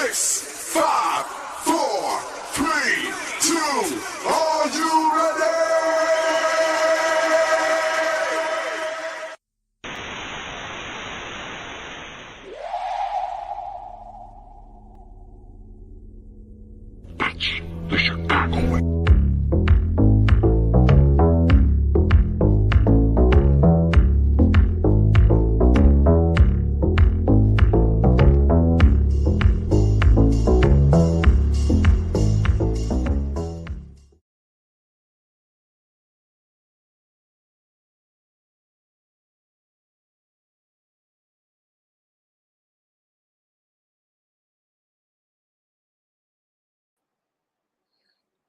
6, 5, 4, 3, 2. Are you ready? That's the Chicago way.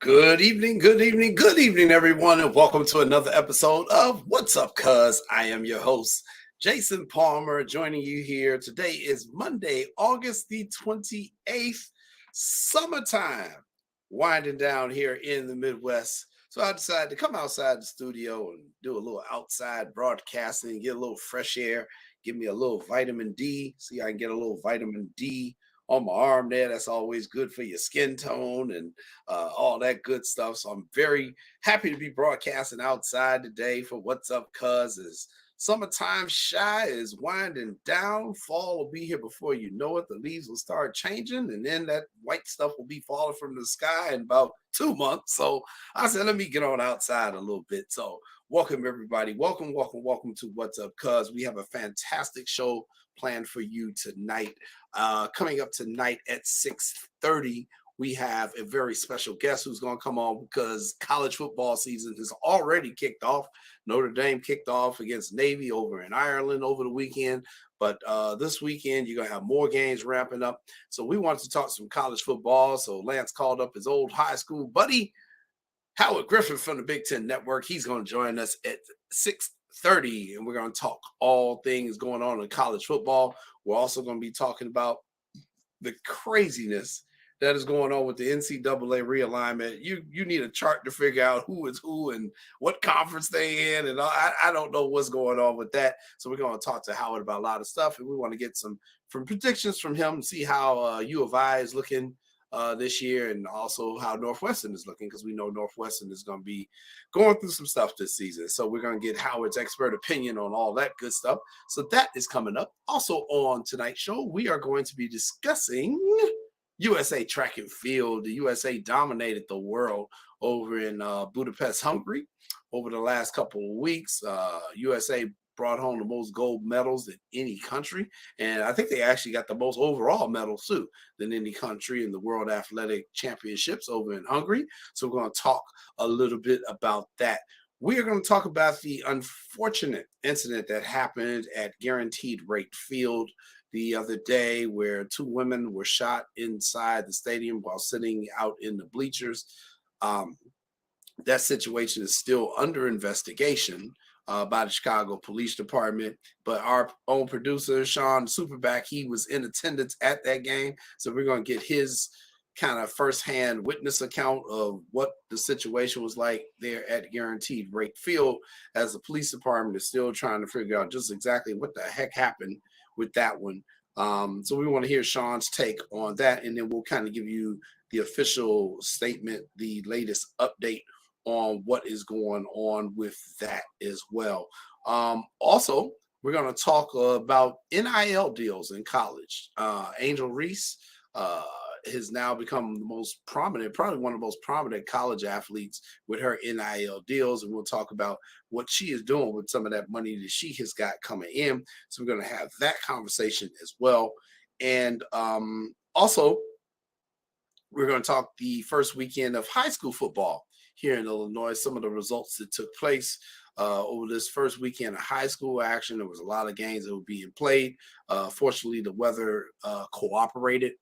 Good evening, everyone, and welcome to another episode of What's Up, Cuz. I am your host, Jason Palmer, joining you here. Today is Monday, August the 28th, summertime, winding down here in the Midwest. So I decided to come outside the studio and do a little outside broadcasting, get a little fresh air, give me a little vitamin D, see I can get a little vitamin D on my arm there. That's always good for your skin tone and all that good stuff. So I'm very happy to be broadcasting outside today for What's Up, Cuz. As summertime shy is winding down, fall will be here before you know it. The leaves will start changing, and then that white stuff will be falling from the sky in about 2 months. So I said, let me get on outside a little bit. So welcome, everybody. Welcome to What's Up, Cuz. We have a fantastic show planned for you tonight. Coming up tonight at 6:30, we have a very special guest who's going to come on because college football season has already kicked off. Notre Dame kicked off against Navy over in Ireland over the weekend. But this weekend, you're going to have more games ramping up. So we wanted to talk some college football. So Lance called up his old high school buddy, Howard Griffin from the Big Ten Network. He's going to join us at 6:30, and we're going to talk all things going on in college football. We're also going to be talking about the craziness that is going on with the NCAA realignment. You need a chart to figure out who is who and what conference they in, and I don't know what's going on with that. So we're going to talk to Howard about a lot of stuff, and we want to get some predictions from him and see how U of I is looking this year, and also how Northwestern is looking, because we know Northwestern is going to be going through some stuff this season. So we're going to get Howard's expert opinion on all that good stuff. So that is coming up. Also on tonight's show, we are going to be discussing USA track and field. The USA dominated the world over in Budapest, Hungary over the last couple of weeks. USA brought home the most gold medals in any country, and I think they actually got the most overall medals too than any country in the World Athletic Championships over in Hungary. So we're going to talk a little bit about that. We are going to talk about the unfortunate incident that happened at Guaranteed Rate Field the other day, where 2 women were shot inside the stadium while sitting out in the bleachers. That situation is still under investigation by the Chicago Police Department. But our own producer, Sean Superback, he was in attendance at that game. So we're going to get his kind of firsthand witness account of what the situation was like there at Guaranteed Rate Field, as the police department is still trying to figure out just exactly what the heck happened with that one. So we want to hear Sean's take on that, and then we'll kind of give you the official statement, the latest update on what is going on with that as well. Also, we're going to talk about NIL deals in college. Angel Reese has now become the most prominent, probably one of the most prominent college athletes with her NIL deals. And we'll talk about what she is doing with some of that money that she has got coming in. So we're going to have that conversation as well. And also, we're going to talk the first weekend of high school football here in Illinois, some of the results that took place over this first weekend of high school action. There was a lot of games that were being played. Fortunately, the weather cooperated.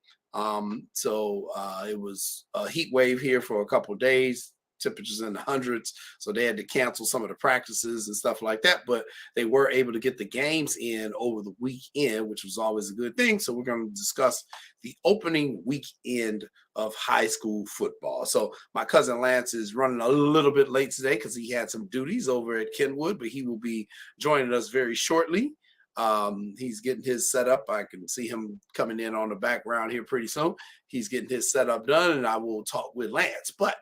So it was a heat wave here for a couple of days, temperatures in the hundreds. So they had to cancel some of the practices and stuff like that. But they were able to get the games in over the weekend, which was always a good thing. So we're going to discuss the opening weekend of high school football. So my cousin Lance is running a little bit late today because he had some duties over at Kenwood, but he will be joining us very shortly. He's getting his set up. I can see him coming in on the background here pretty soon. He's getting his setup done, and I will talk with Lance. But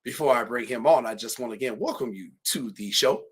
before I bring him on, I just want to again welcome you to the show.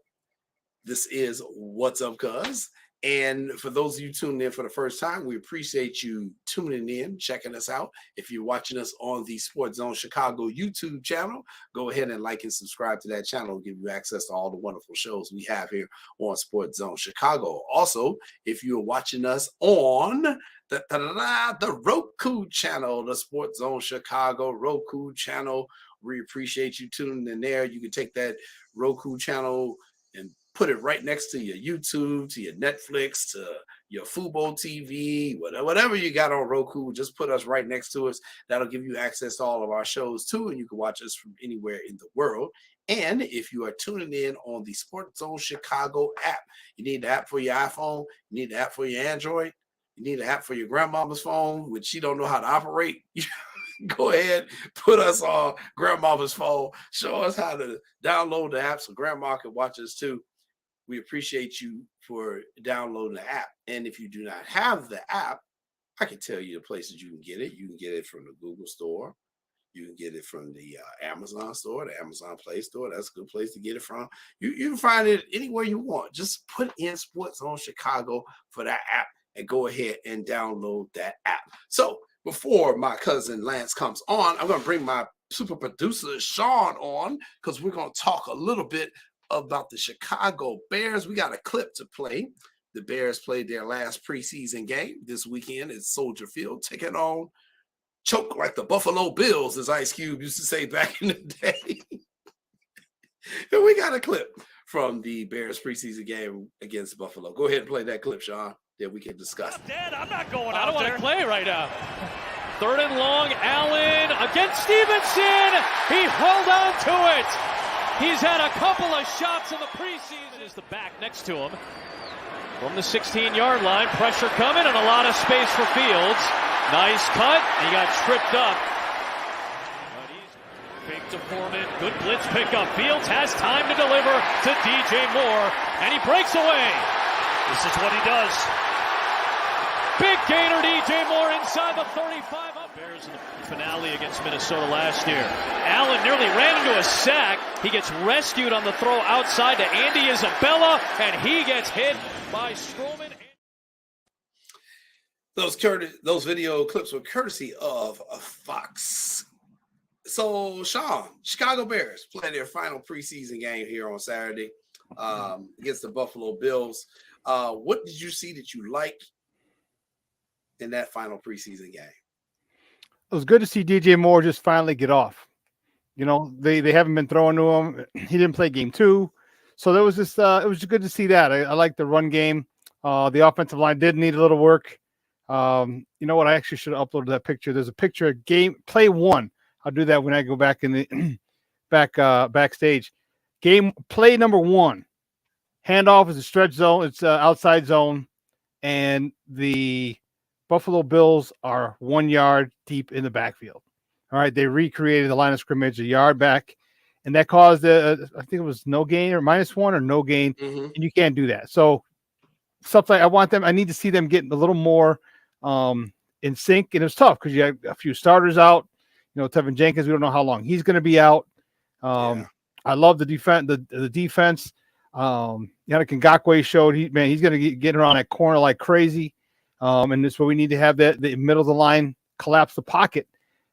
This is What's Up, Cuz. And for those of you tuning in for the first time, we appreciate you tuning in, checking us out. If you're watching us on the Sports Zone Chicago YouTube channel, go ahead and like and subscribe to that channel. It'll give you access to all the wonderful shows we have here on Sports Zone Chicago. Also, if you're watching us on the Roku channel, the Sports Zone Chicago Roku channel, we appreciate you tuning in there. You can take that Roku channel and put it right next to your YouTube, to your Netflix, to your Fubo TV, whatever you got on Roku, just put us right next to us. That'll give you access to all of our shows too, and you can watch us from anywhere in the world. And if you are tuning in on the Sports Zone Chicago app, you need the app for your iPhone, you need the app for your Android, you need the app for your grandmama's phone, which she don't know how to operate. Go ahead, put us on grandmama's phone, show us how to download the app so grandma can watch us too. We appreciate you for downloading the app. And if you do not have the app, I can tell you the places you can get it. You can get it from the Google store. You can get it from the Amazon store, the Amazon Play Store. That's a good place to get it from. You can find it anywhere you want. Just put in Sports Zone Chicago for that app and go ahead and download that app. So before my cousin Lance comes on, I'm going to bring my super producer Sean on because we're going to talk a little bit about the Chicago Bears. We got a clip to play. The Bears played their last preseason game this weekend at Soldier Field, taking on choke like the Buffalo Bills, as Ice Cube used to say back in the day. And we got a clip from the Bears preseason game against Buffalo. Go ahead and play that clip, Sean, that we can discuss. I'm not going out there. I don't want to play right now. Third and long, Allen against Stevenson. He held on to it. He's had a couple of shots in the preseason. Is the back next to him. From the 16-yard line, pressure coming and a lot of space for Fields. Nice cut. He got tripped up. But he's big to Foreman. Good blitz pickup. Fields has time to deliver to DJ Moore, and he breaks away. This is what he does. Big gainer, DJ Moore inside the 35. Bears in the finale against Minnesota last year. Allen nearly ran into a sack. He gets rescued on the throw outside to Andy Isabella, and he gets hit by Stroman. Those video clips were courtesy of Fox. So, Sean, Chicago Bears play their final preseason game here on Saturday against the Buffalo Bills. What did you see that you liked in that final preseason game? It was good to see DJ Moore just finally get off. You know, they haven't been throwing to him. He didn't play game 2. So there was just it was good to see that. I like the run game. The offensive line did need a little work. You know what? I actually should have uploaded that picture. There's a picture of play 1. I'll do that when I go back in the backstage. Play number 1. Handoff is a stretch zone. It's outside zone. And the Buffalo Bills are 1 yard deep in the backfield. All right. They recreated the line of scrimmage a yard back. And that caused, I think it was no gain or -1 or no gain. Mm-hmm. And you can't do that. So stuff like I need to see them getting a little more in sync. And it's tough because you have a few starters out. You know, Tevin Jenkins, we don't know how long he's going to be out. I love the defense. The defense. Yannick Ngakoue showed he's going to get around that corner like crazy. And this is where we need to have the middle of the line collapse the pocket.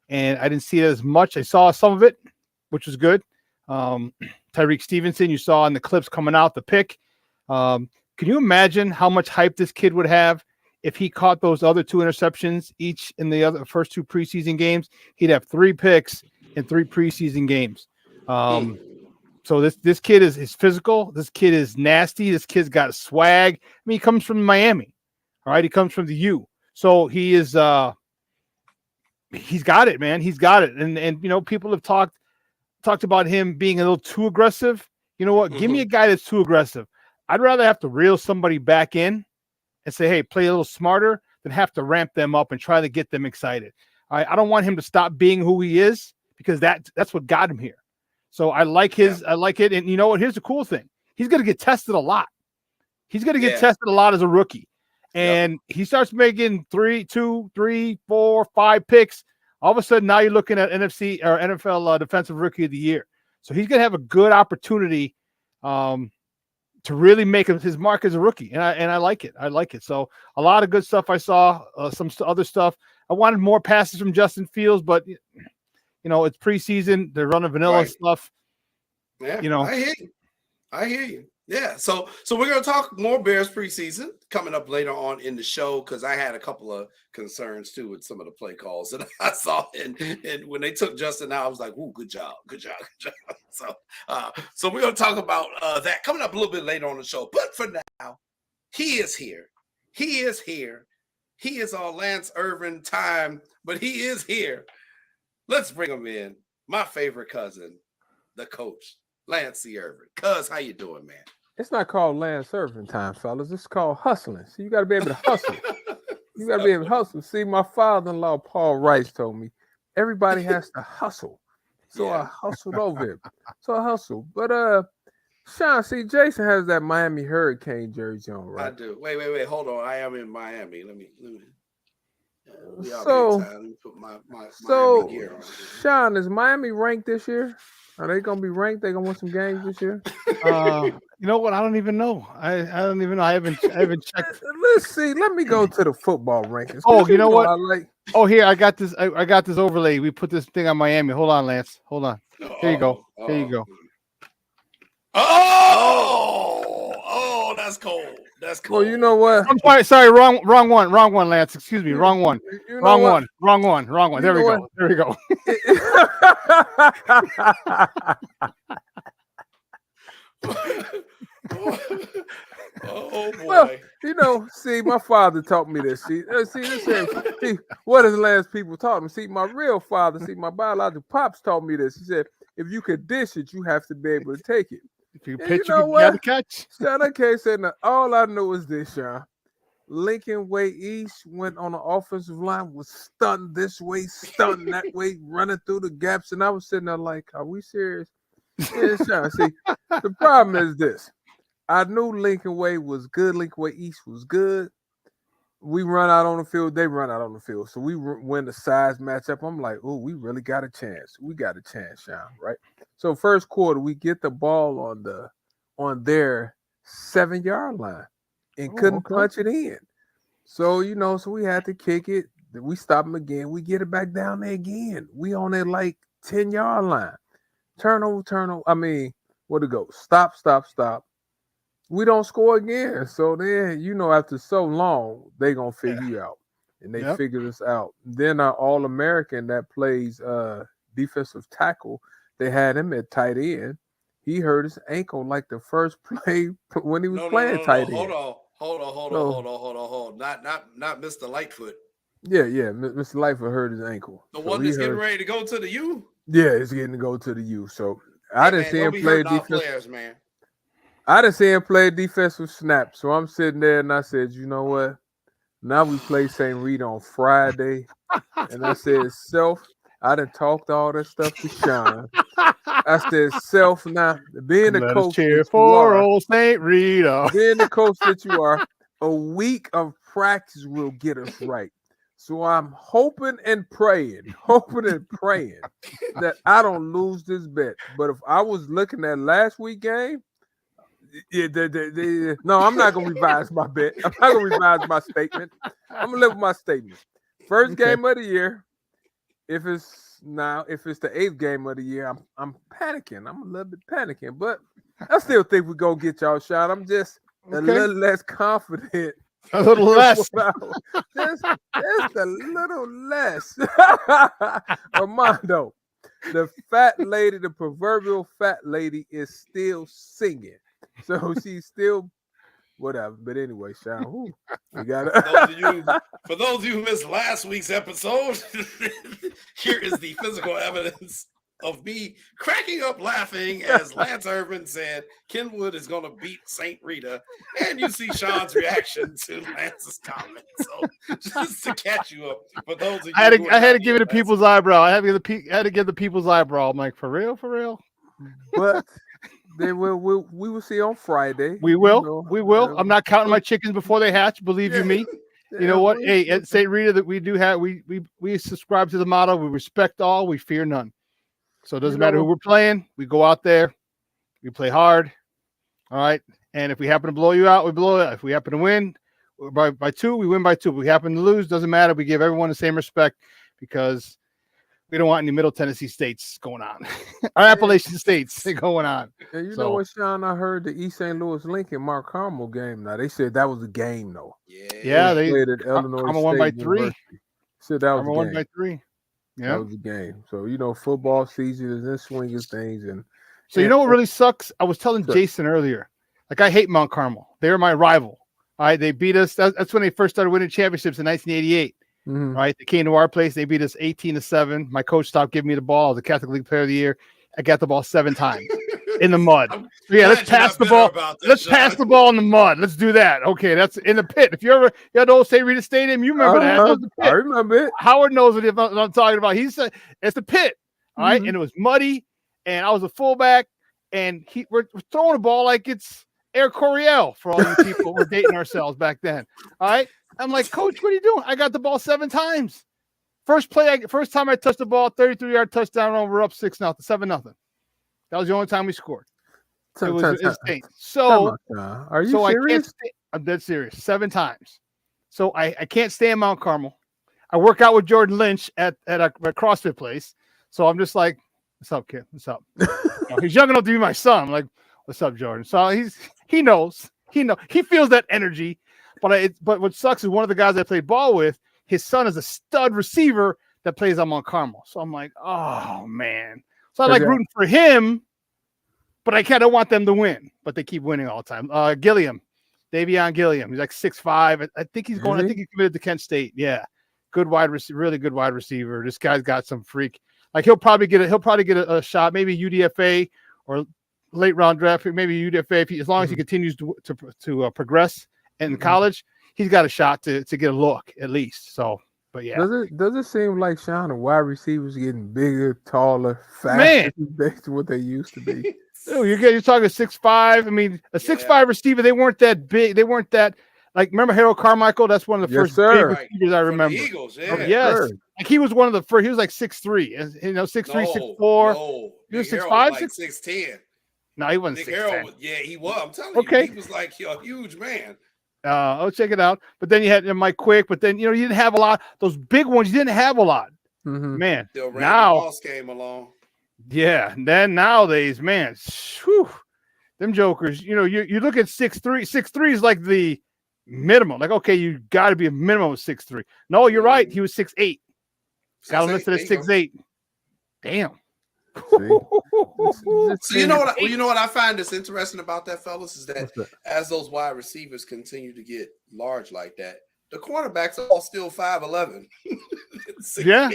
And I didn't see it as much. I saw some of it, which was good. Tyreek Stevenson, you saw in the clips coming out, the pick. Can you imagine how much hype this kid would have if he caught those other 2 interceptions each in the first 2 preseason games? He'd have 3 picks in 3 preseason games. So this kid is physical. This kid is nasty. This kid's got swag. I mean, he comes from Miami. All right, he comes from the U. So he is he's got it, man. He's got it. And you know, people have talked about him being a little too aggressive. You know what? Give me a guy that's too aggressive. I'd rather have to reel somebody back in and say, hey, play a little smarter than have to ramp them up and try to get them excited. I don't want him to stop being who he is because that's what got him here. So I like I like it. And you know what? Here's the cool thing. He's going to get tested a lot. he's going to get tested a lot as a rookie. And he starts making 3, 2, 3, 4, 5 picks. All of a sudden, now you're looking at NFC or NFL Defensive Rookie of the Year. So he's going to have a good opportunity to really make his mark as a rookie. And I like it. I like it. So a lot of good stuff I saw, some other stuff. I wanted more passes from Justin Fields, but, it's preseason. They're running vanilla stuff. Yeah, I hear you. Yeah, so we're going to talk more Bears preseason coming up later on in the show because I had a couple of concerns too with some of the play calls that I saw, and when they took Justin out, I was like, "Ooh, good job." So we're going to talk about that coming up a little bit later on the show. But for now, he is here. He is here. He is on Lance Irvin time, but he is here. Let's bring him in. My favorite cousin, the coach, Lance C. Irvin. Cuz, how you doing, man? It's not called Lance Irvin time, fellas. It's called hustling. So you got to be able to hustle. You got to be able to hustle. See, my father-in-law, Paul Rice, told me everybody has to hustle. So I hustled over it. So I hustled. But, Sean, see, Jason has that Miami Hurricane jersey on, right? I do. Wait. Hold on. I am in Miami. Let me. So, let me put my Miami gear on. Sean, is Miami ranked this year? Are they gonna be ranked? They gonna win some games this year? You know what? I don't even know. I don't even know. I haven't checked. Let's see. Let me go to the football rankings. Oh, you know what? Oh, here I got this. I got this overlay. We put this thing on Miami. Hold on, Lance. Hold on. Here you go. Here you go. Oh, that's cold. That's cold. Well, you know what? I'm sorry. Wrong one, Lance. Excuse me. Wrong one. Wrong one. There we go. There we go. Oh boy. Well, see, my father taught me this. See, what does Lance people taught me? See, my real father, my biological pops taught me this. He said, if you could dish it, you have to be able to take it. If you pitch, you got to catch. Sean, I can't say nothing. All I know is this, Sean. Lincoln Way East went on the offensive line, was stunned this way, stunned that way, running through the gaps. And I was sitting there like, are we serious? Yeah, Sean, see, the problem is this. I knew Lincoln Way was good. Lincoln Way East was good. We run out on the field. They run out on the field. So we win the size matchup. I'm like, oh, we really got a chance. We got a chance, Sean, right? So first quarter, we get the ball on their 7-yard line and couldn't punch it in. So, so we had to kick it. We stop them again. We get it back down there again. We on their 10-yard line. Turnover. I mean, where'd it go? Stop. We don't score again. So then, after so long, they going to figure you out. And they figure this out. Then our All-American that plays defensive tackle, they had him at tight end. He hurt his ankle like the first play when he was playing tight end. Hold on. Not Mr. Lightfoot. Yeah. Mr. Lightfoot hurt his ankle. The one that's getting ready to go to the U? Yeah, it's getting to go to the U. So I didn't see him play defense. Players, man. I didn't see him play defensive snap. So I'm sitting there and I said, you know what? Now we play St. Rita on Friday. And I said, I done talked all that stuff to Sean. I said, now, being the coach cheer for old St. Rita. Being the coach that you are, a week of practice will get us right. So I'm hoping and praying that I don't lose this bet. But if I was looking at last week's game, no, I'm not going to revise my bet. I'm not going to revise my statement. I'm going to live with my statement. First game of the year. If it's the 8th game of the year, I'm panicking. I'm a little bit panicking, but I still think we're going to get y'all shot. I'm just a little less confident. A little less. Just a little less. Armando, the proverbial fat lady is still singing. So she's still whatever. But anyway, Sean, we got it. For those of you who missed last week's episode, here is the physical evidence of me cracking up laughing as Lance Irvin said Kenwood is going to beat St. Rita. And you see Sean's reaction to Lance's comment. So just to catch you up, for those of you I had to give it a people's eyebrow. I had to give the people's eyebrow. I'm like, for real? But we will see on Friday. We will. We will. I'm not counting my chickens before they hatch. Believe you me. You know what? Hey, at St. Rita, that we do have we subscribe to the motto: we respect all, we fear none. So it doesn't matter who we're playing. We go out there, we play hard. All right. And if we happen to blow you out, we blow you out. If we happen to win by 2, we win by 2. If we happen to lose, doesn't matter. We give everyone the same respect because we don't want any Middle Tennessee states going on. Our Appalachian states going on. And you know what, Sean? I heard the East St. Louis Lincoln Mark Carmel game. Now they said that was a game, though. Yeah, they played at Illinois Carmel State won by University. 3. Said that was Carmel a game. won by 3. Yeah, that was a game. So football season is in swing of things, and so you know what really sucks? I was telling Jason earlier. Like, I hate Mount Carmel. They're my rival. All right, they beat us. That's when they first started winning championships in 1988. Mm-hmm. Right, they came to our place. They beat us 18-7. My coach stopped giving me the ball. I was the Catholic League Player of the Year. I got the ball 7 times in the mud. Yeah, let's pass the ball. Let's pass the ball in the mud. Let's do that. Okay, that's in the pit. If you ever had the old St. Rita Stadium, you remember that. That was the pit. I remember it. Howard knows what I'm talking about. He said it's the pit. All right, and it was muddy, and I was a fullback, and we're throwing the ball like it's Air Coryell for all you people. We're dating ourselves back then. All right. I'm like, Coach, what are you doing? I got the ball 7 times. First time I touched the ball, 33-yard touchdown, and we're up 6-0, 7-0. That was the only time we scored. It was insane. So, are you serious? I'm dead serious. 7 times. So I can't stay in Mount Carmel. I work out with Jordan Lynch at a CrossFit place. So I'm just like, what's up, kid? What's up? He's young enough to be my son. I'm like, what's up, Jordan? So he knows. He feels that energy. But what sucks is one of the guys I played ball with, his son is a stud receiver that plays on Mount Carmel. So I'm like, oh, man. So I like rooting for him, but I kind of want them to win. But they keep winning all the time. Davion Gilliam. He's like 6'5". I think he's going. I think he committed to Kent State. Yeah, good wide receiver, really good wide receiver. This guy's got some freak. Like he'll probably get a shot, maybe UDFA or late round draft, maybe UDFA as long as he continues to progress in college. He's got a shot to get a look at least. So, but yeah. Does it seem like, Sean, the wide receivers getting bigger, taller, faster than what they used to be? Dude, you're talking 6'5". I mean, a 6'5" receiver, they weren't that big. They weren't that, like, remember Harold Carmichael? That's one of the first big receivers I remember. The Eagles, yes. Sir. Like, he was one of the first. He was like 6'3". 6'3", 6'4". No. He was 6'5", like 6'10". No, he wasn't 6'10". He was. I'm telling you, he was like a huge man. I'll check it out. But then you had Mike Quick. But then you didn't have a lot. Those big ones, you didn't have a lot. Man, Randy Moss came along. Yeah, and then nowadays, man, them jokers. You look at 6'3". 6'3" is like the minimum. Like, okay, you got to be a minimum of 6'3". No, you're right. He was 6'8". Got him listed at 6'8". Damn. So you know what I find that's interesting about that, fellas, is that as those wide receivers continue to get large like that, the cornerbacks are all still 5'11". Yeah.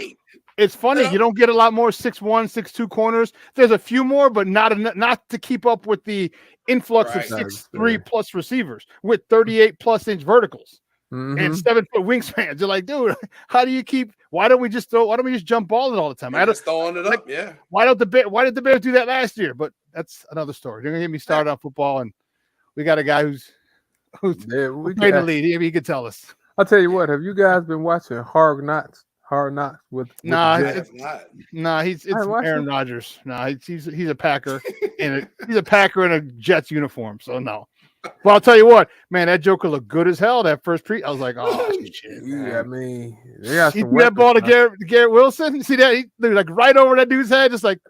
It's funny. You don't get a lot more 6'1", 6'2" corners. There's a few more, but not to keep up with the influx of 6'3" plus receivers with 38+ inch verticals and 7-foot wingspans. You're like, dude, how do you keep? Why don't we just jump ball it all the time? Just throwing it up, yeah. Why did the Bears do that last year? But that's another story. They're gonna get me started on football, and we got a guy who's playing the lead. He could tell us. I'll tell you what. Have you guys been watching Hard Knocks with he's Aaron Rodgers. He's a Packer he's a Packer in a Jets uniform. So no. Well, I'll tell you what, man, that Joker looked good as hell. That first I was like, oh shit. Yeah, I mean, they got some that ball to Garrett Wilson. See that? He like right over that dude's head, just like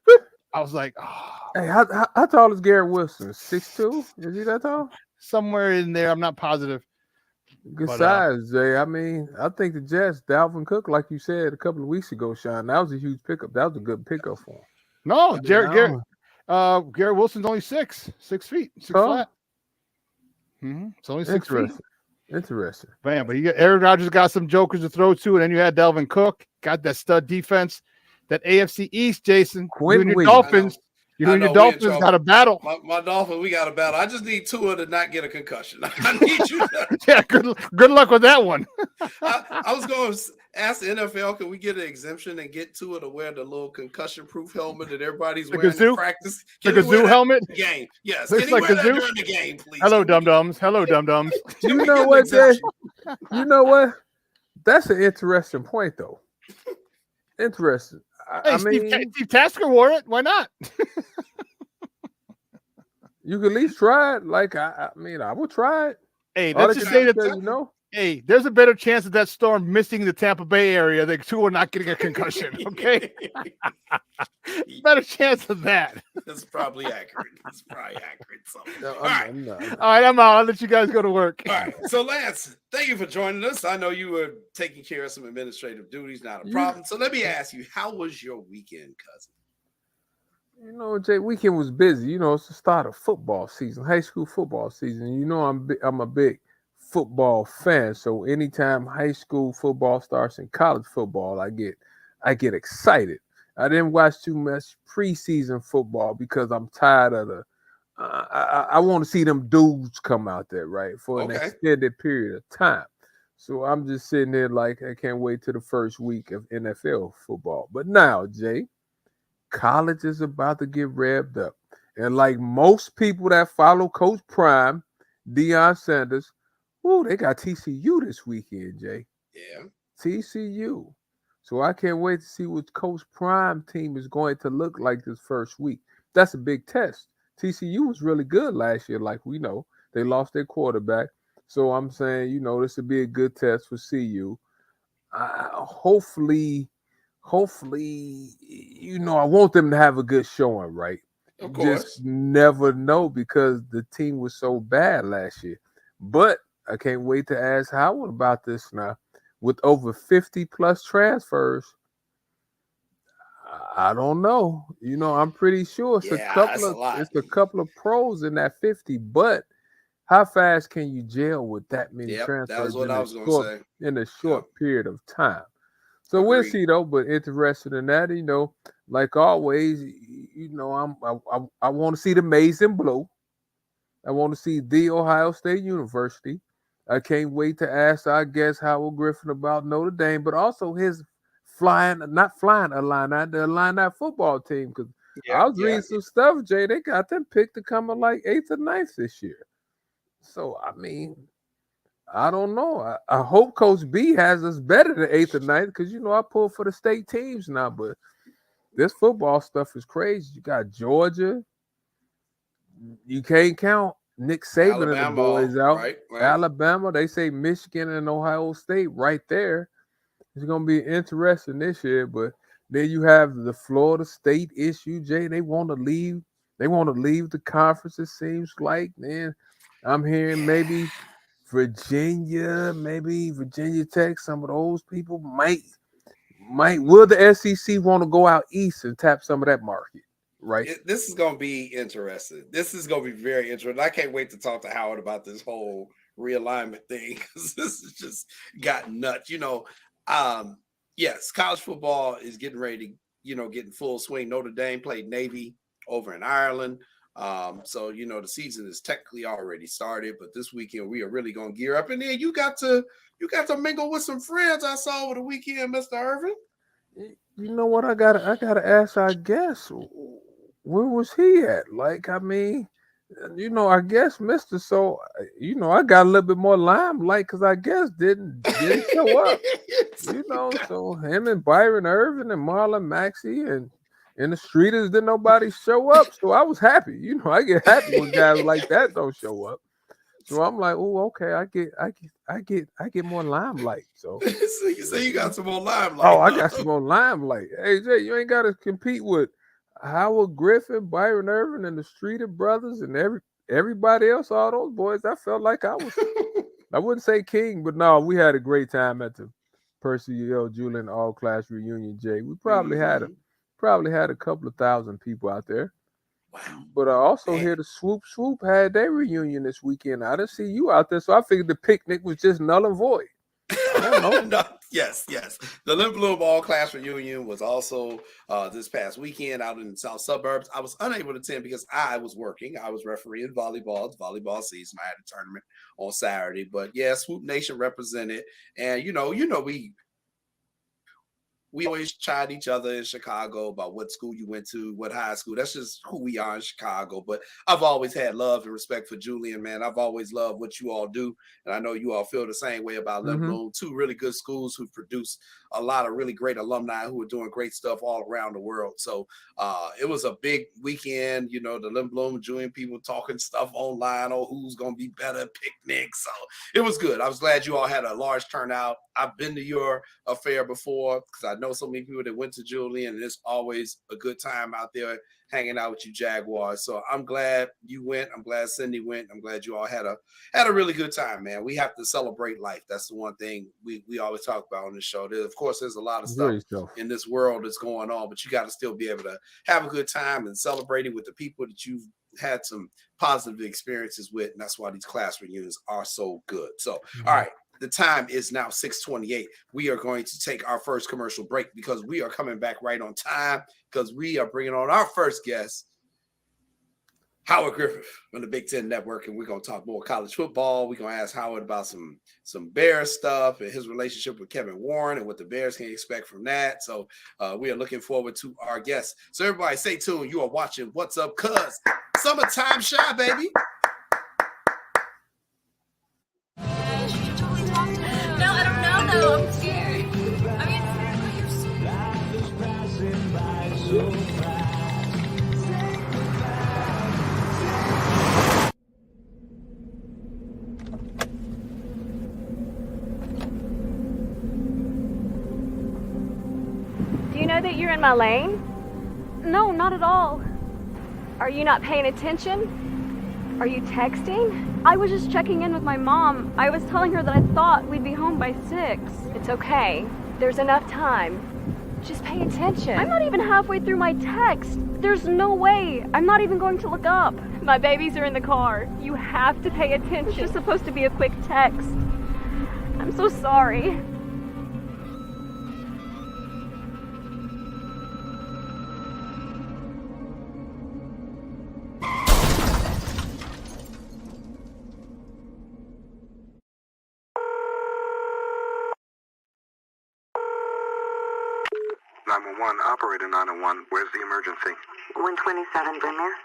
I was like, oh. Hey, how tall is Garrett Wilson? 6'2"? Is he that tall? Somewhere in there. I'm not positive. Good size, Jay. I mean, I think the Jets, Dalvin Cook, like you said a couple of weeks ago, Sean, that was a huge pickup. That was a good pickup for him. No, Garrett Wilson's only 6 feet, 6 flat. It's only 6 feet. Interesting. Man, but Aaron Rodgers got some jokers to throw to, and then you had Dalvin Cook, got that stud defense, that AFC East, Jason. You and your Dolphins, You and your Dolphins got a battle. My Dolphins, we got a battle. I just need Tua to not get a concussion. I need you to. Yeah, good luck with that one. I was going to ask the NFL, can we get an exemption and get Tua to wear the little concussion-proof helmet that everybody's wearing in practice? The Kazoo helmet? Game. Yes. Looks can he like wear that Kazoo? during the game, please? Hello, dum-dums. Hello, dum-dums. You know what, Jay? You know what? That's an interesting point, though. Interesting. Hey, I mean, Steve Tasker wore it. Why not? you could at least try it. Like, I mean, I would try it. Hey, let's just say that, you know. Hey, there's a better chance of that storm missing the Tampa Bay area than Tua not getting a concussion. Okay, better chance of that. That's probably accurate. It's probably accurate. So. No, All right, I'm out. I'll let you guys go to work. All right. So, Lance, thank you for joining us. I know you were taking care of some administrative duties, not a problem. So, let me ask you, how was your weekend, cousin? You know, Jay, weekend was busy. You know, it's the start of football season, high school football season. You know, I'm a big football fan. So anytime high school football starts and college football, I get excited. I didn't watch too much preseason football because I'm tired of the. I want to see them dudes come out there, right, for an extended period of time. So I'm just sitting there like I can't wait till the first week of NFL football. But now, Jay, college is about to get revved up. And like most people that follow Coach Prime, Deion Sanders, they got TCU this weekend, Jay. Yeah. TCU. So I can't wait to see what Coach Prime team is going to look like this first week. That's a big test. TCU was really good last year, like we know. They lost their quarterback. So I'm saying, you know, this would be a good test for CU. Hopefully, you know, I want them to have a good showing, right? Of course. Just never know because the team was so bad last year. But I can't wait to ask Howard about this now. With over 50 plus transfers, I don't know. You know, I'm pretty sure it's a couple of pros in that 50, but how fast can you gel with that many transfers? That was what I was going to say. In a short period of time. So we'll see though, but interested in that, you know, like always, you know, I want to see the maize and blue. I want to see the Ohio State University. I can't wait to ask our guest Howard Griffin about Notre Dame, but also his the Illini football team. Because I was reading some stuff, Jay. They got them picked to come in like 8th or 9th this year. So, I mean, I don't know. I hope Coach B has us better than 8th or 9th because, you know, I pull for the state teams now. But this football stuff is crazy. You got Georgia. You can't count Nick Saban and the boys out. Right. Alabama, they say Michigan and Ohio State right there. It's going to be interesting this year. But then you have the Florida State issue, Jay. They want to leave. They want to leave the conference, it seems like. Man, I'm hearing maybe Virginia Tech, some of those people might will the SEC want to go out east and tap some of that market, right? This is going to be interesting. This is going to be very interesting. I can't wait to talk to Howard about this whole realignment thing because this has just got nuts. You know, yes, college football is getting ready to, you know, get in full swing. Notre Dame played Navy over in Ireland. So, you know, the season is technically already started, but this weekend we are really going to gear up. And then you got to mingle with some friends I saw over the weekend, Mr. Irvin. You know what? I gotta ask our guest, where was he at? Like, I mean, you know, I guess Mr. So, you know, I got a little bit more limelight because I guess didn't show up. You know, so him and Byron Irvin and Marlon Maxey and the streeters didn't nobody show up. So I was happy. You know, I get happy when guys like that don't show up. So I'm like, oh, okay, I get more limelight. So you say you got some more limelight. Oh, I got some more limelight. Hey Jay, you ain't gotta compete with Howard Griffin, Byron Irvin, and the Streeter brothers and everybody else, all those boys. I felt like I wouldn't say king, but no, we had a great time at the Percy L. Julian All Class Reunion, Jay. We probably had a couple of thousand people out there. Wow. But I also hear the Swoop had their reunion this weekend. I didn't see you out there, so I figured the picnic was just null and void. No, yes. The Lynn Bloom all class reunion was also this past weekend out in the south suburbs. I was unable to attend because I was working. I was refereeing volleyball. It's volleyball season. I had a tournament on Saturday. But yeah, Swoop Nation represented. And we always chide each other in Chicago about what school you went to, what high school. That's just who we are in Chicago. But I've always had love and respect for Julian, man. I've always loved what you all do. And I know you all feel the same way about Lynn Bloom. Two really good schools who produce a lot of really great alumni who are doing great stuff all around the world. So it was a big weekend, the Lynn Bloom Julian people talking stuff online on who's going to be better, picnics. So it was good. I was glad you all had a large turnout. I've been to your affair before because I know so many people that went to Julian, and it's always a good time out there hanging out with you Jaguars. So I'm glad you went. I'm glad Cindy went. I'm glad you all had a really good time, man. We have to celebrate life. That's the one thing we always talk about on this show. Of course, there's a lot of stuff in this world that's going on, but you got to still be able to have a good time and celebrate it with the people that you've had some positive experiences with. And that's why these class reunions are so good. So, all right. The time is now 6:28. We are going to take our first commercial break because we are coming back right on time because we are bringing on our first guest, Howard Griffith from the Big Ten Network, and we're going to talk more college football. We're going to ask Howard about some Bears stuff and his relationship with Kevin Warren and what the Bears can expect from that. So we are looking forward to our guests. So everybody stay tuned. You are watching What's Up, Cuz. Summertime Shy, baby. No, I don't know though. I'm scared. I mean, Do you know that you're in my lane? No, not at all. Are you not paying attention? Are you texting? I was just checking in with my mom. I was telling her that I thought we'd be home by 6. It's okay. There's enough time. Just pay attention. I'm not even halfway through my text. There's no way. I'm not even going to look up. My babies are in the car. You have to pay attention. It's just supposed to be a quick text. I'm so sorry. Operator 901, where's the emergency? 127 Brynmere.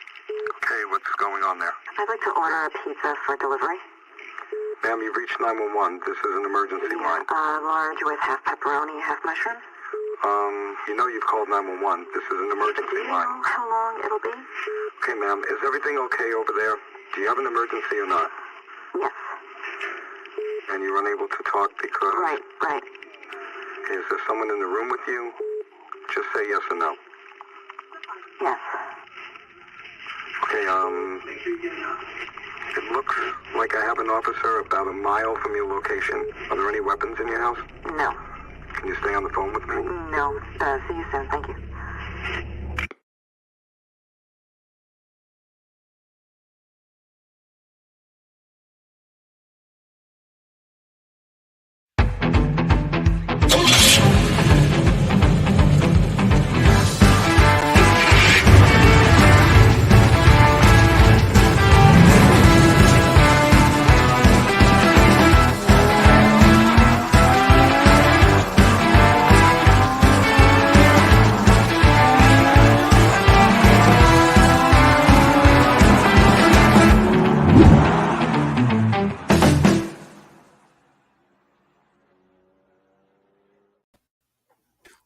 Okay, what's going on there? I'd like to order a pizza for delivery. Ma'am, you've reached 911. This is an emergency line. Large with half pepperoni, half mushroom. You know you've called 911. This is an emergency Do you line. know how long it'll be? Okay, ma'am, is everything okay over there? Do you have an emergency or not? Yes. And you're unable to talk because... Right. Is there someone in the room with you? Just say yes or no. Yes. Okay, it looks like I have an officer about a mile from your location. Are there any weapons in your house? No. Can you stay on the phone with me? No. See you soon. Thank you.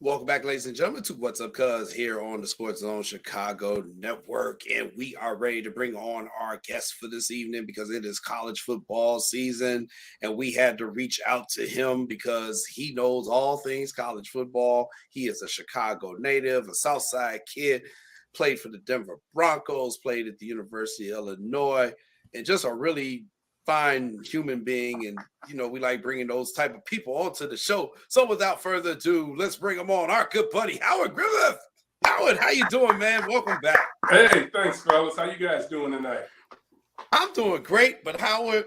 Welcome back, ladies and gentlemen, to What's Up, Cuz here on the Sports Zone Chicago Network. And we are ready to bring on our guest for this evening because it is college football season. And we had to reach out to him because he knows all things college football. He is a Chicago native, a Southside kid, played for the Denver Broncos, played at the University of Illinois, and just a really fine human being. And we like bringing those type of people onto the show. So without further ado, let's bring him on, our good buddy Howard Griffith. Howard, how you doing, man? Welcome back. Hey, thanks, fellas. How you guys doing tonight? I'm doing great, but Howard,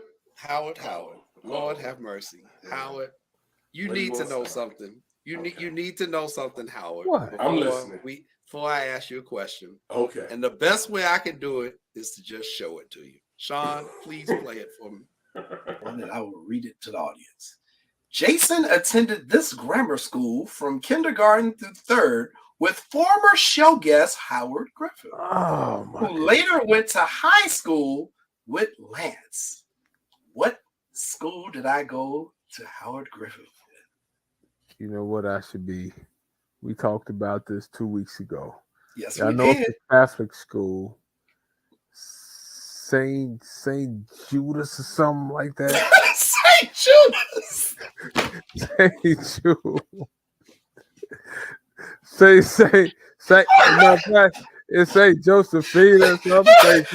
Lord have mercy. Howard, You need to know something. You need to know something, Howard. What? I'm listening. Before I ask you a question. Okay. And the best way I can do it is to just show it to you. Sean, please play it for me. And then I will read it to the audience. Jason attended this grammar school from kindergarten through third with former show guest Howard Griffin, who later went to high school with Lance. What school did I go to Howard Griffin with? You know what I should be? We talked about this 2 weeks ago. Yes, I we know did. it's a Catholic school, Saint Judas or something like that. Saint Judas. Saint Judas. Say. Matter of fact, it's Saint Josephine or something. Saint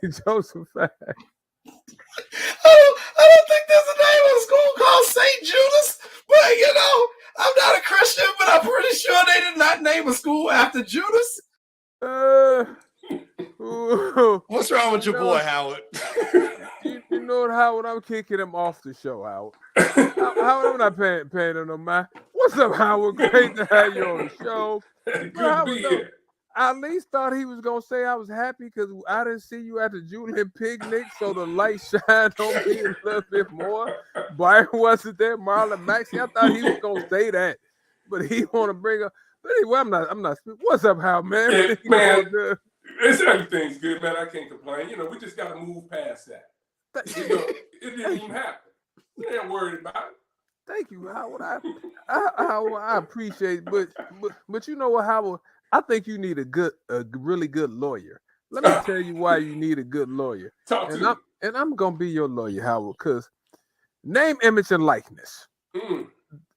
Josephat. I don't think there's a name of a school called St. Judas, but you know, I'm not a Christian, but I'm pretty sure they did not name a school after Judas. What's wrong with your boy, Howard? You know what, Howard? I'm kicking him off the show, Howard. Howard, I'm not paying him no mind. What's up, Howard? Great to have you on the show. Good to be here. I at least thought he was gonna say I was happy because I didn't see you at the Julian picnic, so the light shined on me a little bit more. Byron wasn't there, Marlon Maxey. I thought he was gonna say that, but he want to bring up. But anyway, I'm not. What's up, Howard, man? Yeah, man, everything's good, man. I can't complain. You know, we just got to move past that. You know, it didn't even happen. We ain't worried about it. Thank you, Howard. I appreciate it, but you know what, Howard? I think you need a really good lawyer. Let me tell you why you need a good lawyer. I'm gonna be your lawyer, Howard, because name, image, and likeness.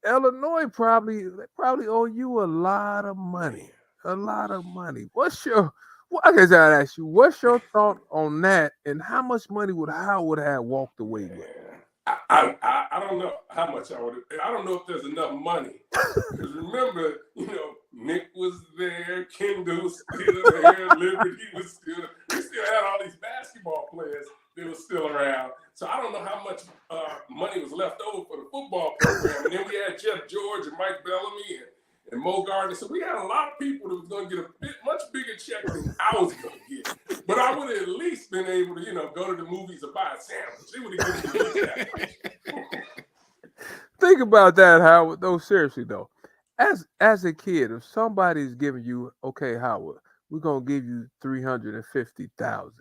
Illinois probably owe you a lot of money. A lot of money. I guess I'd ask you, what's your thought on that, and how much money would Howard have walked away with? I don't know how much I would. I don't know if there's enough money. Because remember, you know, Nick was there, Kendall was still there, Liberty was still there. We still had all these basketball players that were still around. So I don't know how much money was left over for the football program. And then we had Jeff George and Mike Bellamy and Mo Gardner. So we had a lot of people that was going to get a much bigger check than I was going to get. But I would have at least been able to, you know, go to the movies or buy a sandwich. It would have given me that much. Think about that, Howard. Though seriously though, as a kid, if somebody's giving you, okay, Howard, we're gonna give you $350,000.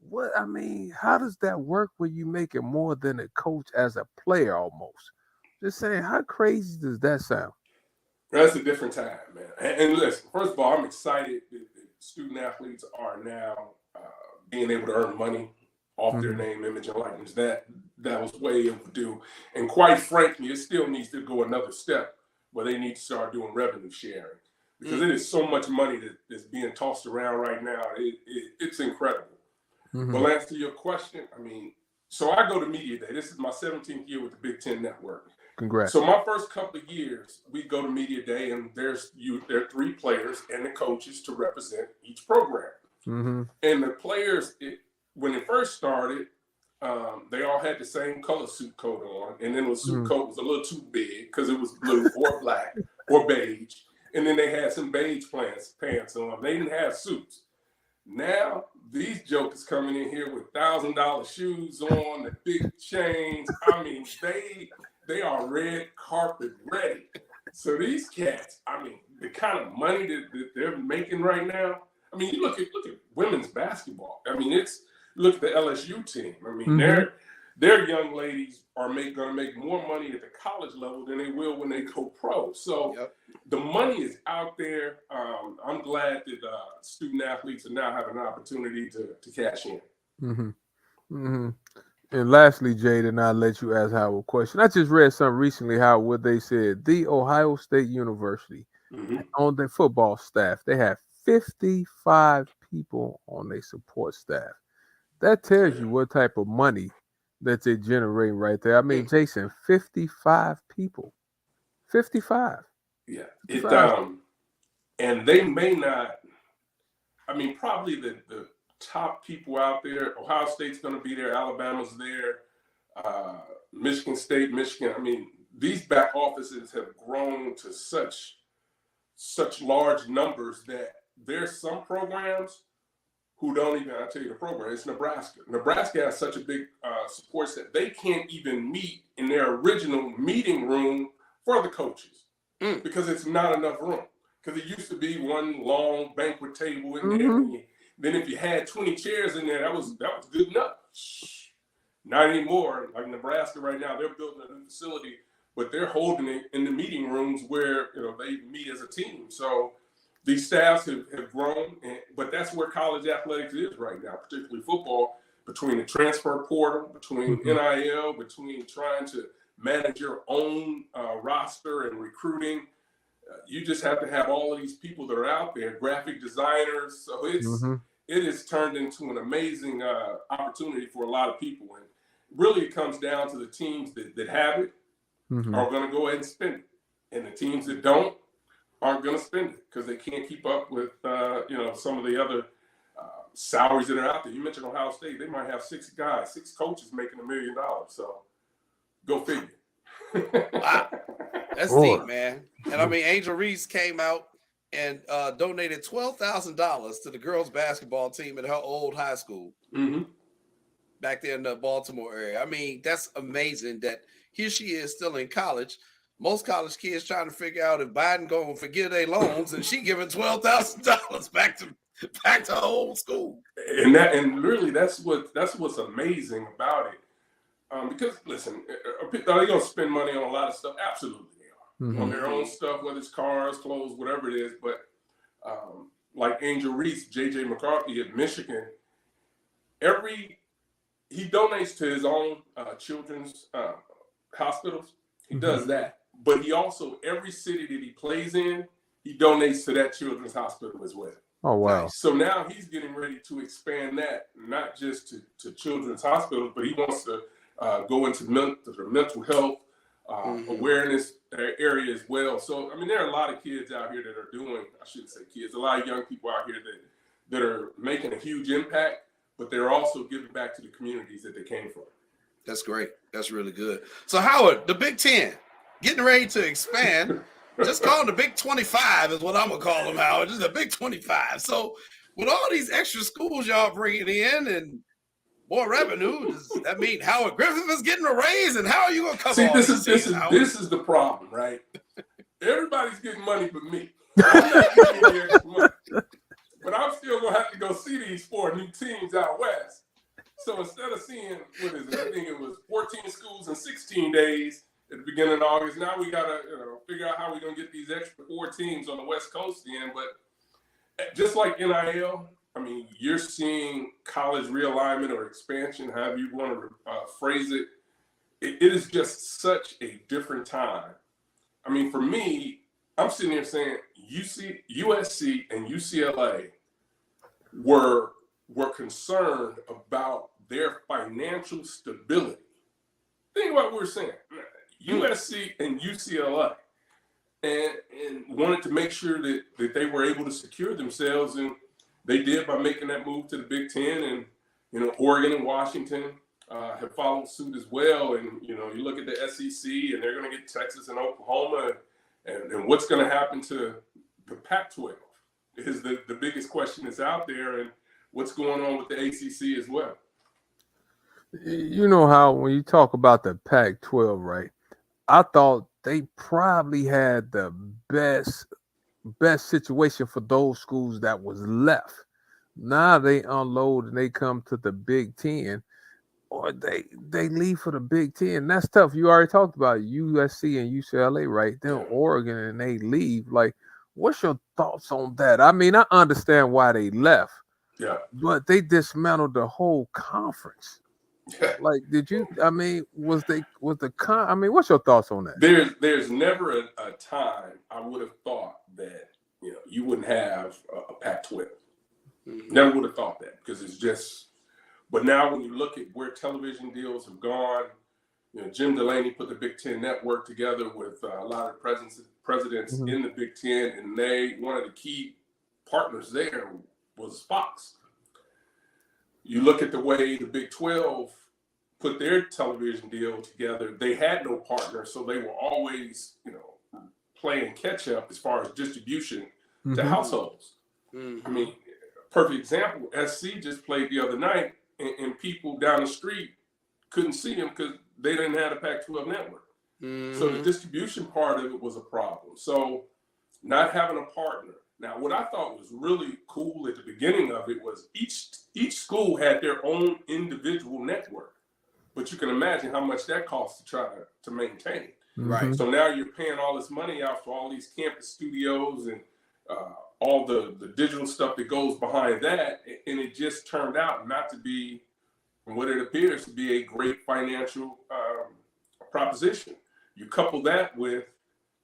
What I mean, how does that work when you make it more than a coach as a player almost? Just saying, how crazy does that sound? That's a different time, man. And listen, first of all, I'm excited that student athletes are now being able to earn money off their name, image, and likeness. That was way overdue. And quite frankly, it still needs to go another step where they need to start doing revenue sharing. Because it is so much money that's being tossed around right now. It's incredible. Well, answer your question, I mean, so I go to Media Day. This is my 17th year with the Big Ten Network. Congrats. So my first couple of years, we go to Media Day, and there are 3 players and the coaches to represent each program. And the players, when it first started, they all had the same color suit coat on, and then the suit coat was a little too big because it was blue or black or beige. And then they had some beige pants on. They didn't have suits. Now these jokers coming in here with $1,000 shoes on, the big chains. I mean, they are red carpet ready. So these cats, I mean, the kind of money that they're making right now. I mean, you look at women's basketball. I mean, look at the LSU team. I mean, their young ladies are going to make more money at the college level than they will when they go pro. So the money is out there. I'm glad that student athletes are now having an opportunity to cash in. And lastly, Jaden, I'll let you ask Howard a question. I just read something recently, Howard, what they said. The Ohio State University, on their football staff, they have 55 people on their support staff. That tells you what type of money that they're generating right there. I mean, Jason, 55 people. 55. Yeah. 55. And they may not, I mean, probably the top people out there, Ohio State's going to be there, Alabama's there, Michigan State, Michigan. I mean, these back offices have grown to such large numbers that there's some programs who don't even, I'll tell you the program, it's Nebraska. Nebraska has such a big support that they can't even meet in their original meeting room for the coaches because it's not enough room. Because it used to be one long banquet table in there. And then if you had 20 chairs in there, that was good enough. Not anymore. Like Nebraska right now, they're building a new facility, but they're holding it in the meeting rooms where they meet as a team. So these staffs have grown, but that's where college athletics is right now, particularly football, between the transfer portal, between NIL, between trying to manage your own roster and recruiting. You just have to have all of these people that are out there, graphic designers. So it has turned into an amazing opportunity for a lot of people. And really it comes down to the teams that have it are going to go ahead and spend it. And the teams that don't aren't going to spend it because they can't keep up with, some of the other salaries that are out there. You mentioned Ohio State. They might have 6 coaches making $1 million. So go figure. Wow. That's deep, man. And I mean, Angel Reese came out and donated $12,000 to the girls basketball team at her old high school back there in the Baltimore area. I mean, that's amazing that here she is still in college. Most college kids trying to figure out if Biden going to forgive their loans, and she giving $12,000 back to her old school. And really that's what's amazing about it. Because listen, are they going to spend money on a lot of stuff? Absolutely they are. On their own stuff, whether it's cars, clothes, whatever it is. But like Angel Reese, J.J. McCarthy at Michigan, he donates to his own children's hospitals. He does that. But he also, every city that he plays in, he donates to that children's hospital as well. Oh, wow. So now he's getting ready to expand that, not just to children's hospitals, but he wants to go into the mental health awareness area as well. So, I mean, there are a lot of kids out here that are doing, I shouldn't say kids, a lot of young people out here that are making a huge impact, but they're also giving back to the communities that they came from. That's great. That's really good. So, Howard, the Big Ten, getting ready to expand. Just call them the Big 25 is what I'm going to call them, Howard. Just the Big 25. So, with all these extra schools y'all bringing in and more revenue, does that mean Howard Griffith is getting a raise? And how are you going to cover See, all this is the problem, right? Everybody's getting money but me. I'm not getting any extra money. But I'm still going to have to go see these 4 new teams out west. So instead of seeing, I think it was 14 schools in 16 days at the beginning of August, now we got to figure out how we're going to get these extra 4 teams on the West Coast in. But just like NIL, I mean, you're seeing college realignment or expansion, however you want to phrase it. It is just such a different time. I mean, for me, I'm sitting here saying USC and UCLA were concerned about their financial stability. Think about what we're saying. USC and UCLA and wanted to make sure that they were able to secure themselves, and they did by making that move to the Big Ten. And Oregon and Washington have followed suit as well. And you look at the SEC, and they're going to get Texas and Oklahoma, and what's going to happen to the Pac-12 is the biggest question that's out there, and what's going on with the ACC as well. You know how when you talk about the Pac-12, right? I thought they probably had the best situation for those schools that was left. Now they unload and they come to the Big Ten, or they leave for the Big Ten. That's tough. You already talked about USC and UCLA, right? Then Oregon, and they leave. Like, what's your thoughts on that? I mean, I understand why they left. Yeah. But they dismantled the whole conference. Like, did you? I mean, what's your thoughts on that? There's never a time I would have thought that you wouldn't have a Pac-12. Never would have thought that, because it's just. But now when you look at where television deals have gone, Jim Delaney put the Big Ten Network together with a lot of presidents in the Big Ten, and one of the key partners there was Fox. You look at the way the Big 12 put their television deal together, they had no partner, so they were always, playing catch up as far as distribution to households. I mean, perfect example, SC just played the other night, and people down the street couldn't see them because they didn't have a Pac-12 network. So the distribution part of it was a problem. So not having a partner. Now, what I thought was really cool at the beginning of it was each school had their own individual network, but you can imagine how much that costs to try to maintain. Right. So now you're paying all this money out for all these campus studios and all the digital stuff that goes behind that, and it just turned out not to be what it appears to be a great financial proposition. You couple that with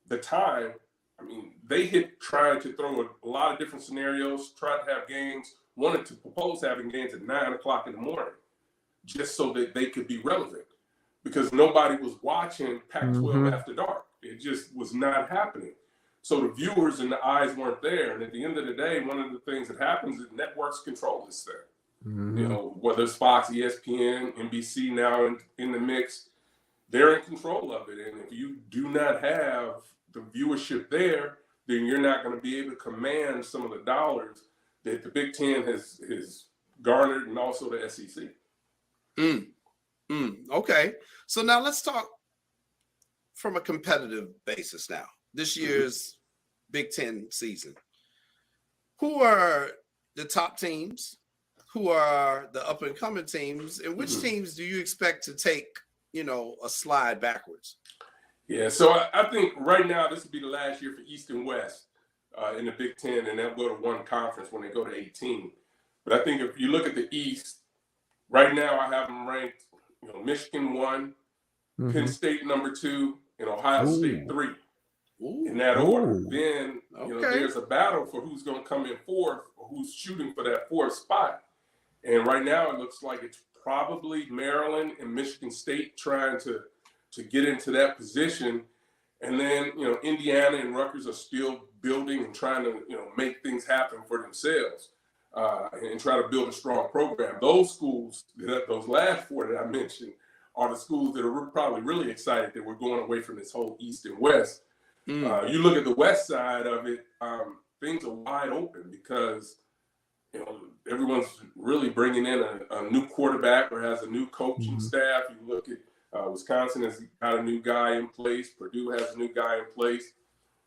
the time. I mean, they tried to throw a lot of different scenarios, tried to have games, wanted to propose having games at 9 o'clock in the morning, just so that they could be relevant, because nobody was watching Pac-12 after dark. It just was not happening. So the viewers and the eyes weren't there. And at the end of the day, one of the things that happens is networks control this thing. Whether it's Fox, ESPN, NBC now in the mix, they're in control of it. And if you do not have the viewership there, then you're not going to be able to command some of the dollars that the Big Ten has garnered, and also the SEC. Okay. So now let's talk from a competitive basis now. This year's Big Ten season. Who are the top teams? Who are the up-and-coming teams? And which teams do you expect to take, a slide backwards? Yeah, so I think right now this will be the last year for East and West in the Big Ten, and they'll go to one conference when they go to 18. But I think if you look at the East, right now I have them ranked, Michigan 1, Penn State number 2, and Ohio State 3. In that order. Then, there's a battle for who's going to come in fourth or who's shooting for that fourth spot. And right now it looks like it's probably Maryland and Michigan State trying to get into that position. And then, Indiana and Rutgers are still building and trying to, make things happen for themselves and try to build a strong program. Those schools, those last four that I mentioned, are the schools that are probably really excited that we're going away from this whole East and West. You look at the West side of it, things are wide open because, everyone's really bringing in a new quarterback or has a new coaching staff. You look at Wisconsin has got a new guy in place. Purdue has a new guy in place.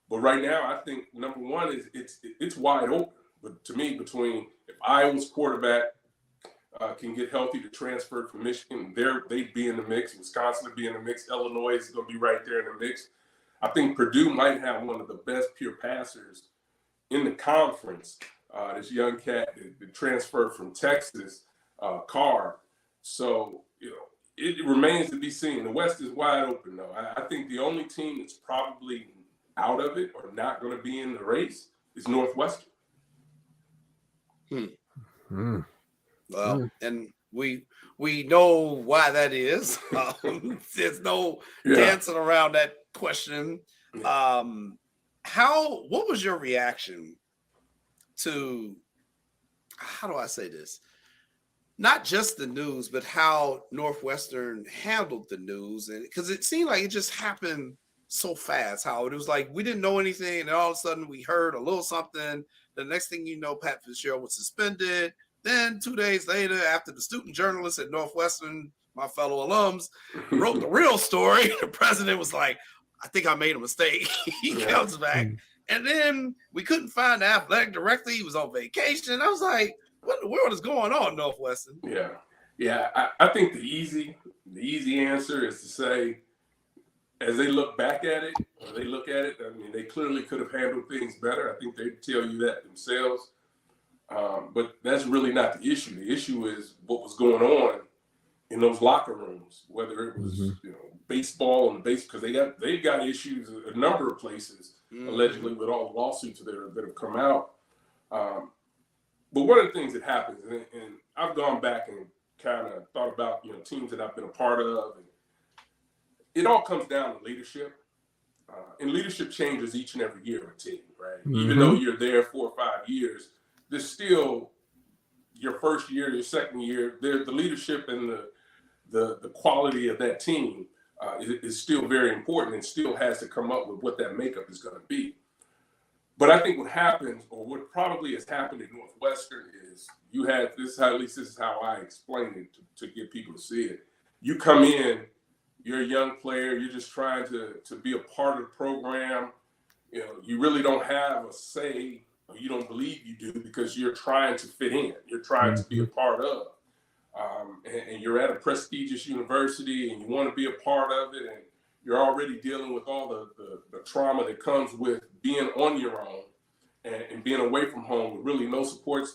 But right now, I think number one is it's wide open. But to me, between if Iowa's quarterback can get healthy to transfer from Michigan, they'd be in the mix. Wisconsin would be in the mix. Illinois is going to be right there in the mix. I think Purdue might have one of the best pure passers in the conference. This young cat that transferred from Texas, Carr. So, it remains to be seen. The West is wide open, though. I think the only team that's probably out of it or not going to be in the race is Northwestern. Well, and we know why that is. There's no dancing around that question. What was your reaction to, how do I say this? Not just the news, but how Northwestern handled the news. And because it seemed like it just happened so fast, how it was like we didn't know anything, and all of a sudden we heard a little something. The next thing you know, Pat Fitzgerald was suspended. Then 2 days later, after the student journalist at Northwestern, my fellow alums, wrote the real story, the president was like, I think I made a mistake. He comes back. And then we couldn't find the athletic director. He was on vacation. I was like, what in the world is going on, Northwestern? Yeah. I think the easy answer is to say, as they look back at it, or they look at it, I mean, they clearly could have handled things better. I think they'd tell you that themselves. But that's really not the issue. The issue is what was going on in those locker rooms, whether it was baseball and because they've got issues a number of places, allegedly, with all the lawsuits that have come out. But one of the things that happens, and I've gone back and kind of thought about teams that I've been a part of, and it all comes down to leadership. And leadership changes each and every year of a team, right? Even though you're there 4 or 5 years, there's still your first year, your second year, the leadership and the quality of that team is still very important and still has to come up with what that makeup is going to be. But I think what happens, or what probably has happened in Northwestern, is you had this. At least this is how I explain it to get people to see it. You come in, you're a young player, you're just trying to be a part of the program. You know, you really don't have a say, or you don't believe you do, because you're trying to fit in. You're trying to be a part of. And you're at a prestigious university and you want to be a part of it, and you're already dealing with all the trauma that comes with being on your own and being away from home with really no support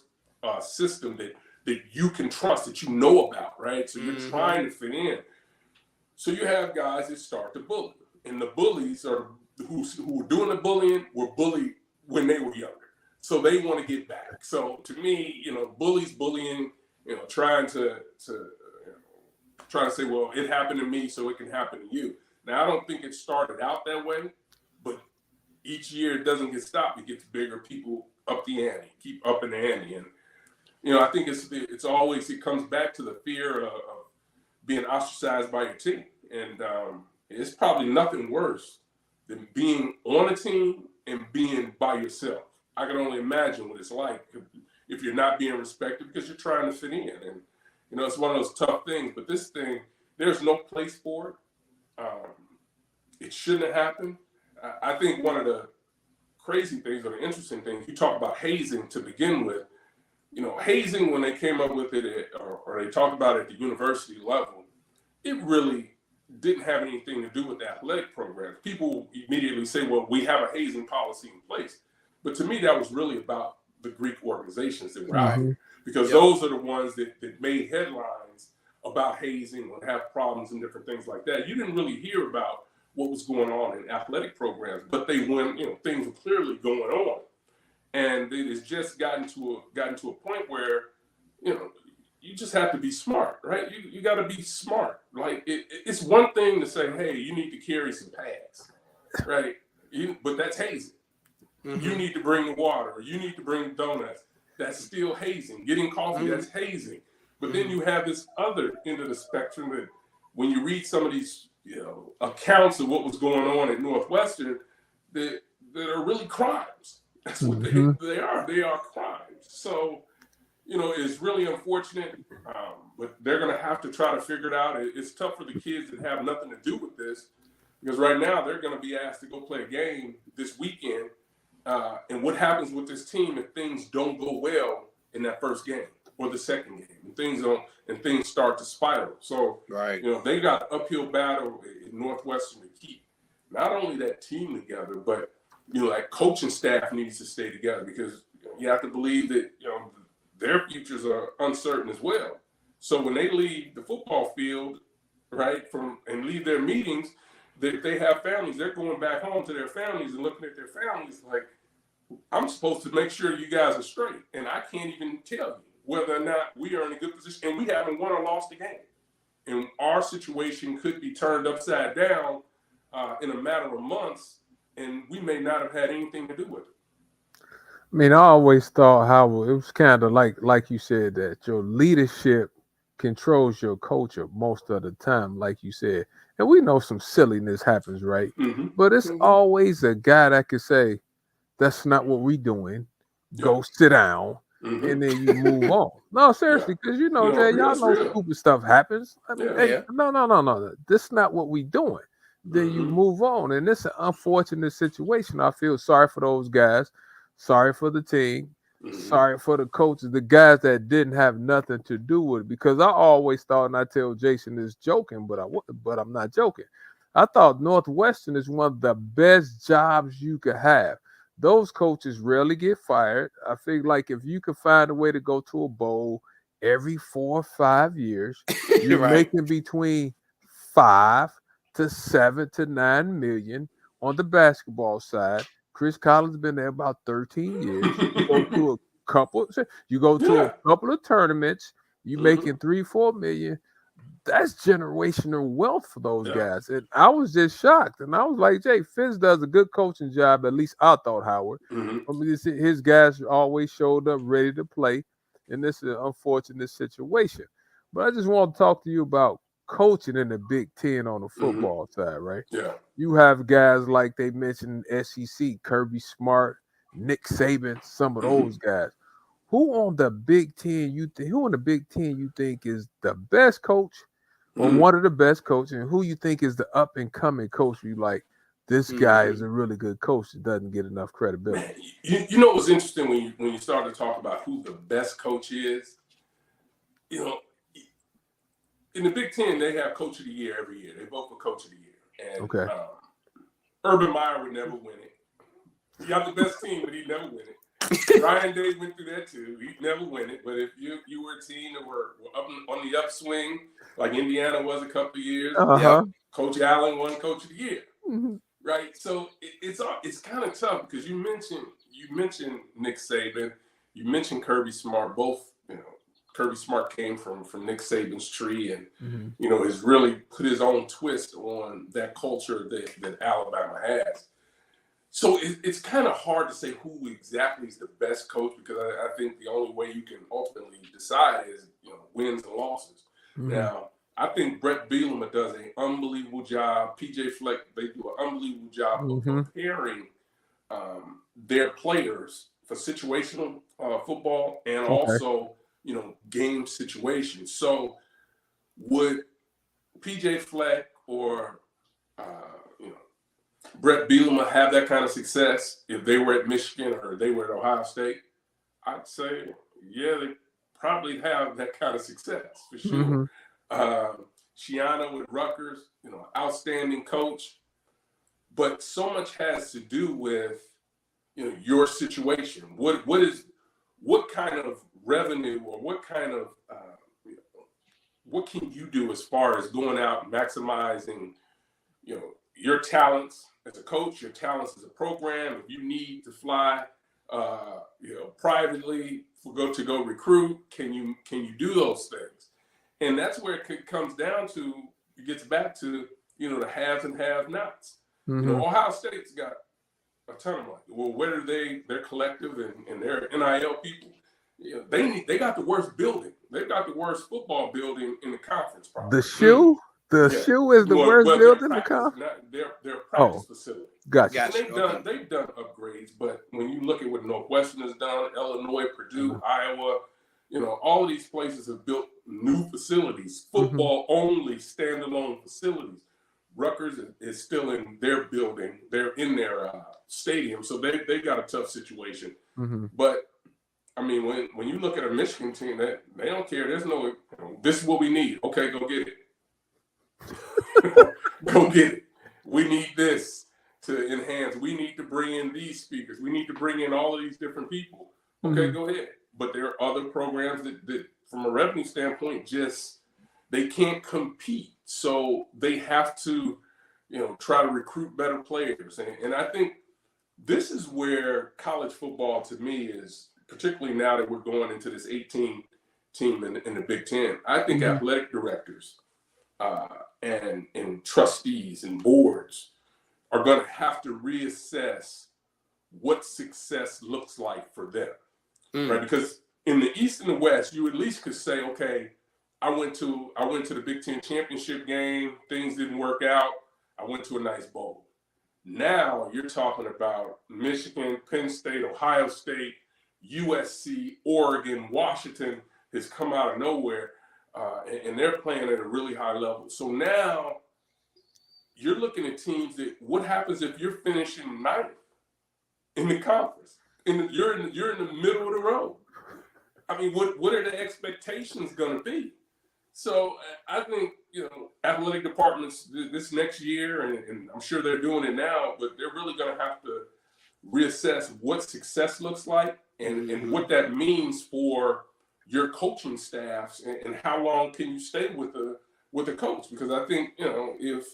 system that you can trust, that you know about, right? So you're trying to fit in. So you have guys that start to bully, and the bullies are who were doing the bullying were bullied when they were younger, so they want to get back. So to me, you know, bullies bullying, you know, trying to say, well, it happened to me, so it can happen to you. Now, I don't think it started out that way, but each year it doesn't get stopped. It gets bigger. People up the ante, keep upping the ante, and you know, I think it's always, it comes back to the fear of being ostracized by your team, and it's probably nothing worse than being on a team and being by yourself. I can only imagine what it's like if you're not being respected because you're trying to fit in. And, you know, it's one of those tough things. But this thing, there's no place for it. It shouldn't have happened. I think one of the crazy things or the interesting things, you talk about hazing to begin with. You know, hazing, when they came up with it or they talked about it at the university level, it really didn't have anything to do with the athletic programs. People immediately say, well, we have a hazing policy in place. But to me, that was really about the Greek organizations that were out here, because those are the ones that made headlines about hazing or have problems and different things like that. You didn't really hear about what was going on in athletic programs, but things were clearly going on. And it's just gotten to a point where, you know, you just have to be smart, right? You got to be smart. Like it's one thing to say, hey, you need to carry some pads, right? But that's hazing. You need to bring the water, or you need to bring donuts. That's still hazing. Getting coffee, that's hazing. But then you have this other end of the spectrum that when you read some of these, you know, accounts of what was going on at Northwestern, that are really crimes. That's what they are. They are crimes. So, you know, it's really unfortunate, but they're going to have to try to figure it out. It's tough for the kids that have nothing to do with this, because right now they're going to be asked to go play a game this weekend. And what happens with this team if things don't go well in that first game or the second game, and things start to spiral? So, you know, they got an uphill battle in Northwestern to keep not only that team together, but, you know, that coaching staff needs to stay together, because you have to believe that, you know, their futures are uncertain as well. So when they leave the football field, right, and leave their meetings, if they have families, they're going back home to their families and looking at their families like, I'm supposed to make sure you guys are straight, and I can't even tell you whether or not we are in a good position, and we haven't won or lost a game. And our situation could be turned upside down in a matter of months, and we may not have had anything to do with it. I mean, I always thought how it was kind of like you said, that your leadership controls your culture most of the time, like you said. And we know some silliness happens, right? But it's always a guy that can say, that's not what we're doing. Go sit down, and then you move on. No, seriously, because you know, Jay, y'all know stupid stuff happens. I mean, no. This is not what we're doing. Then you move on. And it's an unfortunate situation. I feel sorry for those guys. Sorry for the team. Sorry for the coaches, the guys that didn't have nothing to do with it. Because I always thought, and I tell Jason this joking, but I'm not joking. I thought Northwestern is one of the best jobs you could have. Those coaches rarely get fired. I feel like if you could find a way to go to a bowl every 4 or 5 years, you're making between 5 to 7 to 9 million on the basketball side. Chris Collins been there about 13 years. You go to a couple of tournaments. You making 3-4 million. That's generational wealth for those guys. And I was just shocked. And I was like, Jay, Fitz does a good coaching job. At least I thought, Howard. I mean, his guys always showed up ready to play. And this is an unfortunate situation. But I just want to talk to you about coaching in the Big Ten on the football side, right? Yeah. You have guys like they mentioned SEC, Kirby Smart, Nick Saban, some of those guys. Who on the Big Ten you think is the best coach or one of the best coaches, and who you think is the up and coming coach you like? This guy is a really good coach that doesn't get enough credibility. Man, you know what's interesting when you start to talk about who the best coach is? You know, in the Big Ten, they have Coach of the Year every year. They vote for Coach of the Year. And Urban Meyer would never win it. He got the best team, but he'd never win it. Ryan Day went through that too. He'd never win it. But if you were a team that were up on the upswing, like Indiana was a couple of years, Coach Allen won Coach of the Year. Right, so it's kind of tough because you mentioned Nick Saban, you mentioned Kirby Smart. Both, Kirby Smart came from Nick Saban's tree, and has really put his own twist on that culture that Alabama has. So it's kind of hard to say who exactly is the best coach, because I think the only way you can ultimately decide is wins and losses. Now, I think Brett Bielema does an unbelievable job. PJ Fleck, they do an unbelievable job of preparing their players for situational football and also, game situations. So would PJ Fleck or, Brett Bielema have that kind of success if they were at Michigan or they were at Ohio State? I'd say, yeah, they probably have that kind of success for sure. Shiana with Rutgers, outstanding coach, but so much has to do with, your situation. What kind of revenue or what kind of, what can you do as far as going out and maximizing, your talents as a coach, your talents as a program? If you need to fly, privately to go recruit, can you do those things? And that's where it comes down to, it gets back to, the haves and have-nots. Ohio State's got a ton of money. Well, whether they're collective and they're NIL people, they got the worst building. They've got the worst football building in the conference. Probably. The shoe? The shoe is the worst building in the conference? Their practice facility. Gotcha. And they've done upgrades, but when you look at what Northwestern has done, Illinois, Purdue, Iowa, all of these places have built new facilities, football-only standalone facilities. Rutgers is still in their building. They're in their stadium, so they've got a tough situation. But, I mean, when you look at a Michigan team, they don't care. There's no, this is what we need. Okay, go get it. Go get it. We need this to enhance. We need to bring in these speakers. We need to bring in all of these different people. Okay, go ahead. But there are other programs that from a revenue standpoint, they can't compete. So they have to, try to recruit better players. And I think this is where college football, to me, is, particularly now that we're going into this 18 team in the Big Ten. I think athletic directors and trustees and boards are going to have to reassess what success looks like for them. Right? Because in the East and the West, you at least could say, okay, I went to the Big Ten championship game. Things didn't work out. I went to a nice bowl. Now you're talking about Michigan, Penn State, Ohio State, USC, Oregon, Washington has come out of nowhere, and they're playing at a really high level. So now you're looking at teams that, what happens if you're finishing ninth in the conference? You're in the middle of the road. I mean, what are the expectations going to be? So I think, athletic departments this next year, and I'm sure they're doing it now, but they're really going to have to reassess what success looks like and what that means for your coaching staffs and how long can you stay with a coach? Because I think, if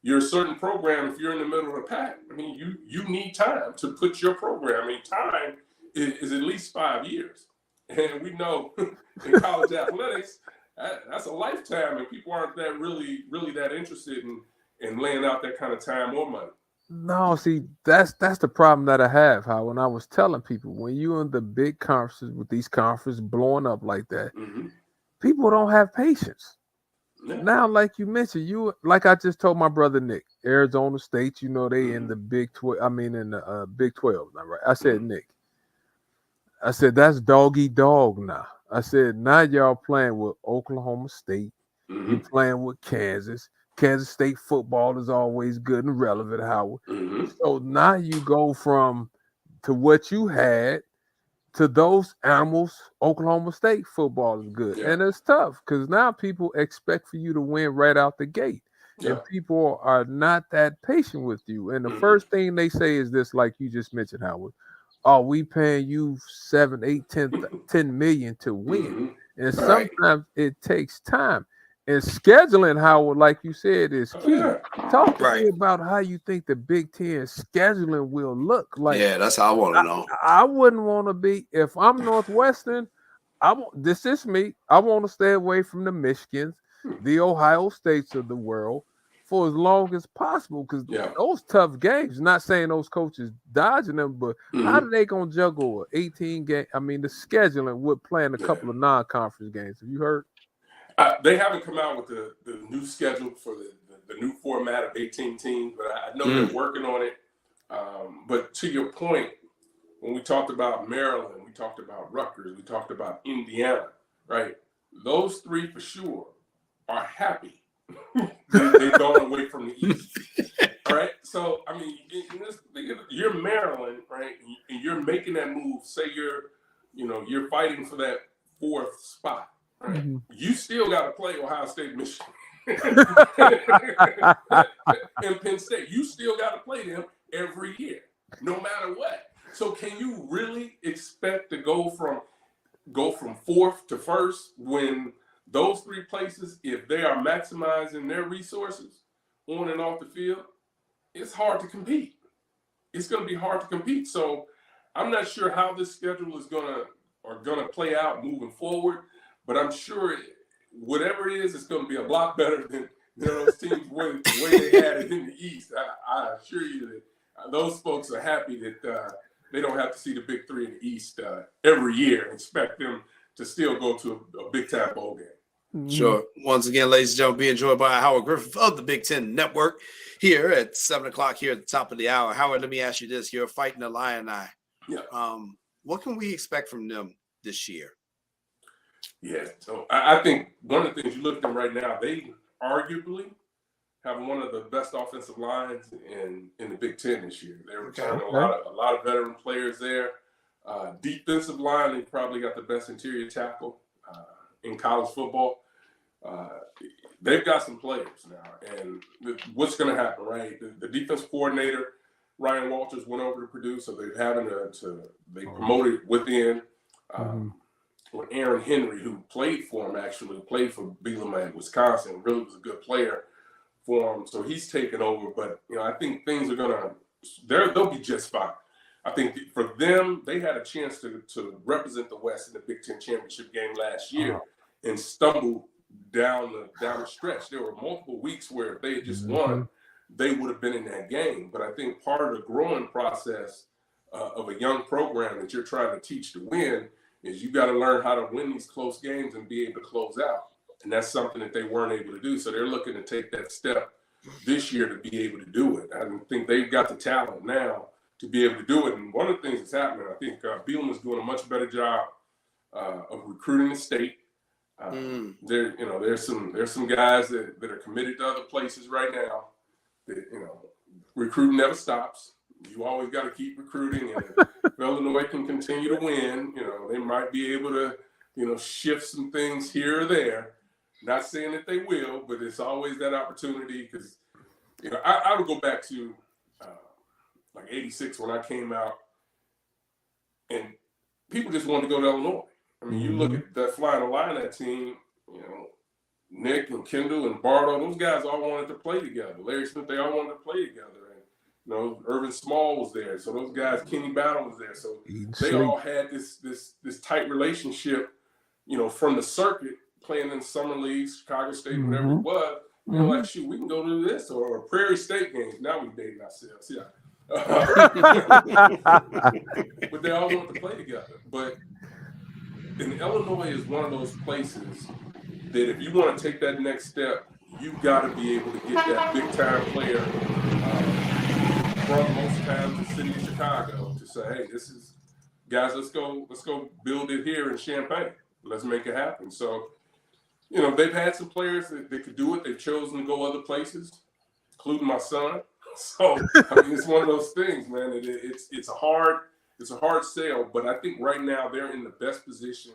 you're a certain program, if you're in the middle of the pack, I mean, you need time to put your program. I mean, time is at least 5 years. And we know in college athletics, that's a lifetime, and people aren't that really that interested in laying out that kind of time or money. No, see, that's the problem that I have. How when I was telling people, when you in the big conferences with these conferences blowing up like that, people don't have patience. Now, like you mentioned, like I just told my brother Nick, Arizona State, they in the Big 12. I mean, in the Big 12. Now, right? I said, Nick, I said, that's doggy dog now. I said, now y'all playing with Oklahoma State. You playing with Kansas. Kansas State football is always good and relevant, Howard. So now you go to what you had to those animals. Oklahoma State football is good. Yeah. And it's tough because now people expect for you to win right out the gate. Yeah. And people are not that patient with you. And the first thing they say is this, like you just mentioned, Howard. Oh, we paying you 7, 8, 10 million to win. And sometimes it takes time. And scheduling, Howard, like you said, is key. Talk to me about how you think the Big Ten scheduling will look like. Yeah, that's how I want to know. I wouldn't want to be, if I'm Northwestern, this is me. I want to stay away from the Michigans, the Ohio States of the world for as long as possible, because those tough games, not saying those coaches dodging them, but how are they going to juggle an 18 game? I mean, the scheduling with playing a couple of non-conference games. Have you heard? They haven't come out with the new schedule for the new format of 18 teams, but I know they're working on it. But to your point, when we talked about Maryland, we talked about Rutgers, we talked about Indiana, right? Those three for sure are happy. They've gone away from the East, right? So, I mean, you're Maryland, right? And you're making that move. Say you're fighting for that 4th spot. Right. You still got to play Ohio State, Michigan, and Penn State. You still got to play them every year, no matter what. So, can you really expect to go from 4th to 1st when those 3 places, if they are maximizing their resources on and off the field, it's hard to compete. It's going to be hard to compete. So, I'm not sure how this schedule is going to play out moving forward. But I'm sure whatever it is, it's going to be a lot better than those teams the way they had it in the East. I assure you that those folks are happy that they don't have to see the Big 3 in the East every year and expect them to still go to a big-time bowl game. Sure. Once again, ladies and gentlemen, be enjoyed by Howard Griffith of the Big Ten Network here at 7 o'clock here at the top of the hour. Howard, let me ask you this. You're fighting the Illini. Yeah. What can we expect from them this year? Yeah, so I think one of the things you look at them right now, they arguably have one of the best offensive lines in the Big Ten this year. They're returning a lot of veteran players there. Defensive line, they probably got the best interior tackle in college football. They've got some players now, and what's going to happen, right? The defense coordinator, Ryan Walters, went over to Purdue, so they're having they promoted within. With Aaron Henry, who played for him, actually played for Bielema at Wisconsin, really was a good player for him. So he's taken over. But I think things are they'll be just fine. I think for them, they had a chance to represent the West in the Big Ten championship game last year and stumbled down the stretch. There were multiple weeks where if they had just won, they would have been in that game. But I think part of the growing process of a young program that you're trying to teach to win is you got to learn how to win these close games and be able to close out. And that's something that they weren't able to do. So they're looking to take that step this year to be able to do it. I think they've got the talent now to be able to do it. And one of the things that's happening, I think Bielema's doing a much better job of recruiting the state. There's some guys that are committed to other places right now. That, recruiting never stops. You always got to keep recruiting, and if Illinois can continue to win, they might be able to, shift some things here or there. Not saying that they will, but it's always that opportunity because, I would go back to like 86 when I came out, and people just wanted to go to Illinois. I mean, you look at that Flying Illini team, Nick and Kendall and Bardo, those guys all wanted to play together. Larry Smith, they all wanted to play together. Irvin Small was there, so those guys, Kenny Battle was there, so they all had this tight relationship, from the circuit, playing in summer leagues, Chicago State, whatever it was. Like, shoot, we can go to this or Prairie State games. Now we dating ourselves, yeah. But they all want to play together. But Illinois is one of those places that if you want to take that next step, you got to be able to get that big time player from most times the city of Chicago to say, hey, this is guys, let's go build it here in Champaign. Let's make it happen. So, they've had some players that could do it. They've chosen to go other places, including my son. So it's one of those things, man. It's a hard sell, but I think right now they're in the best position,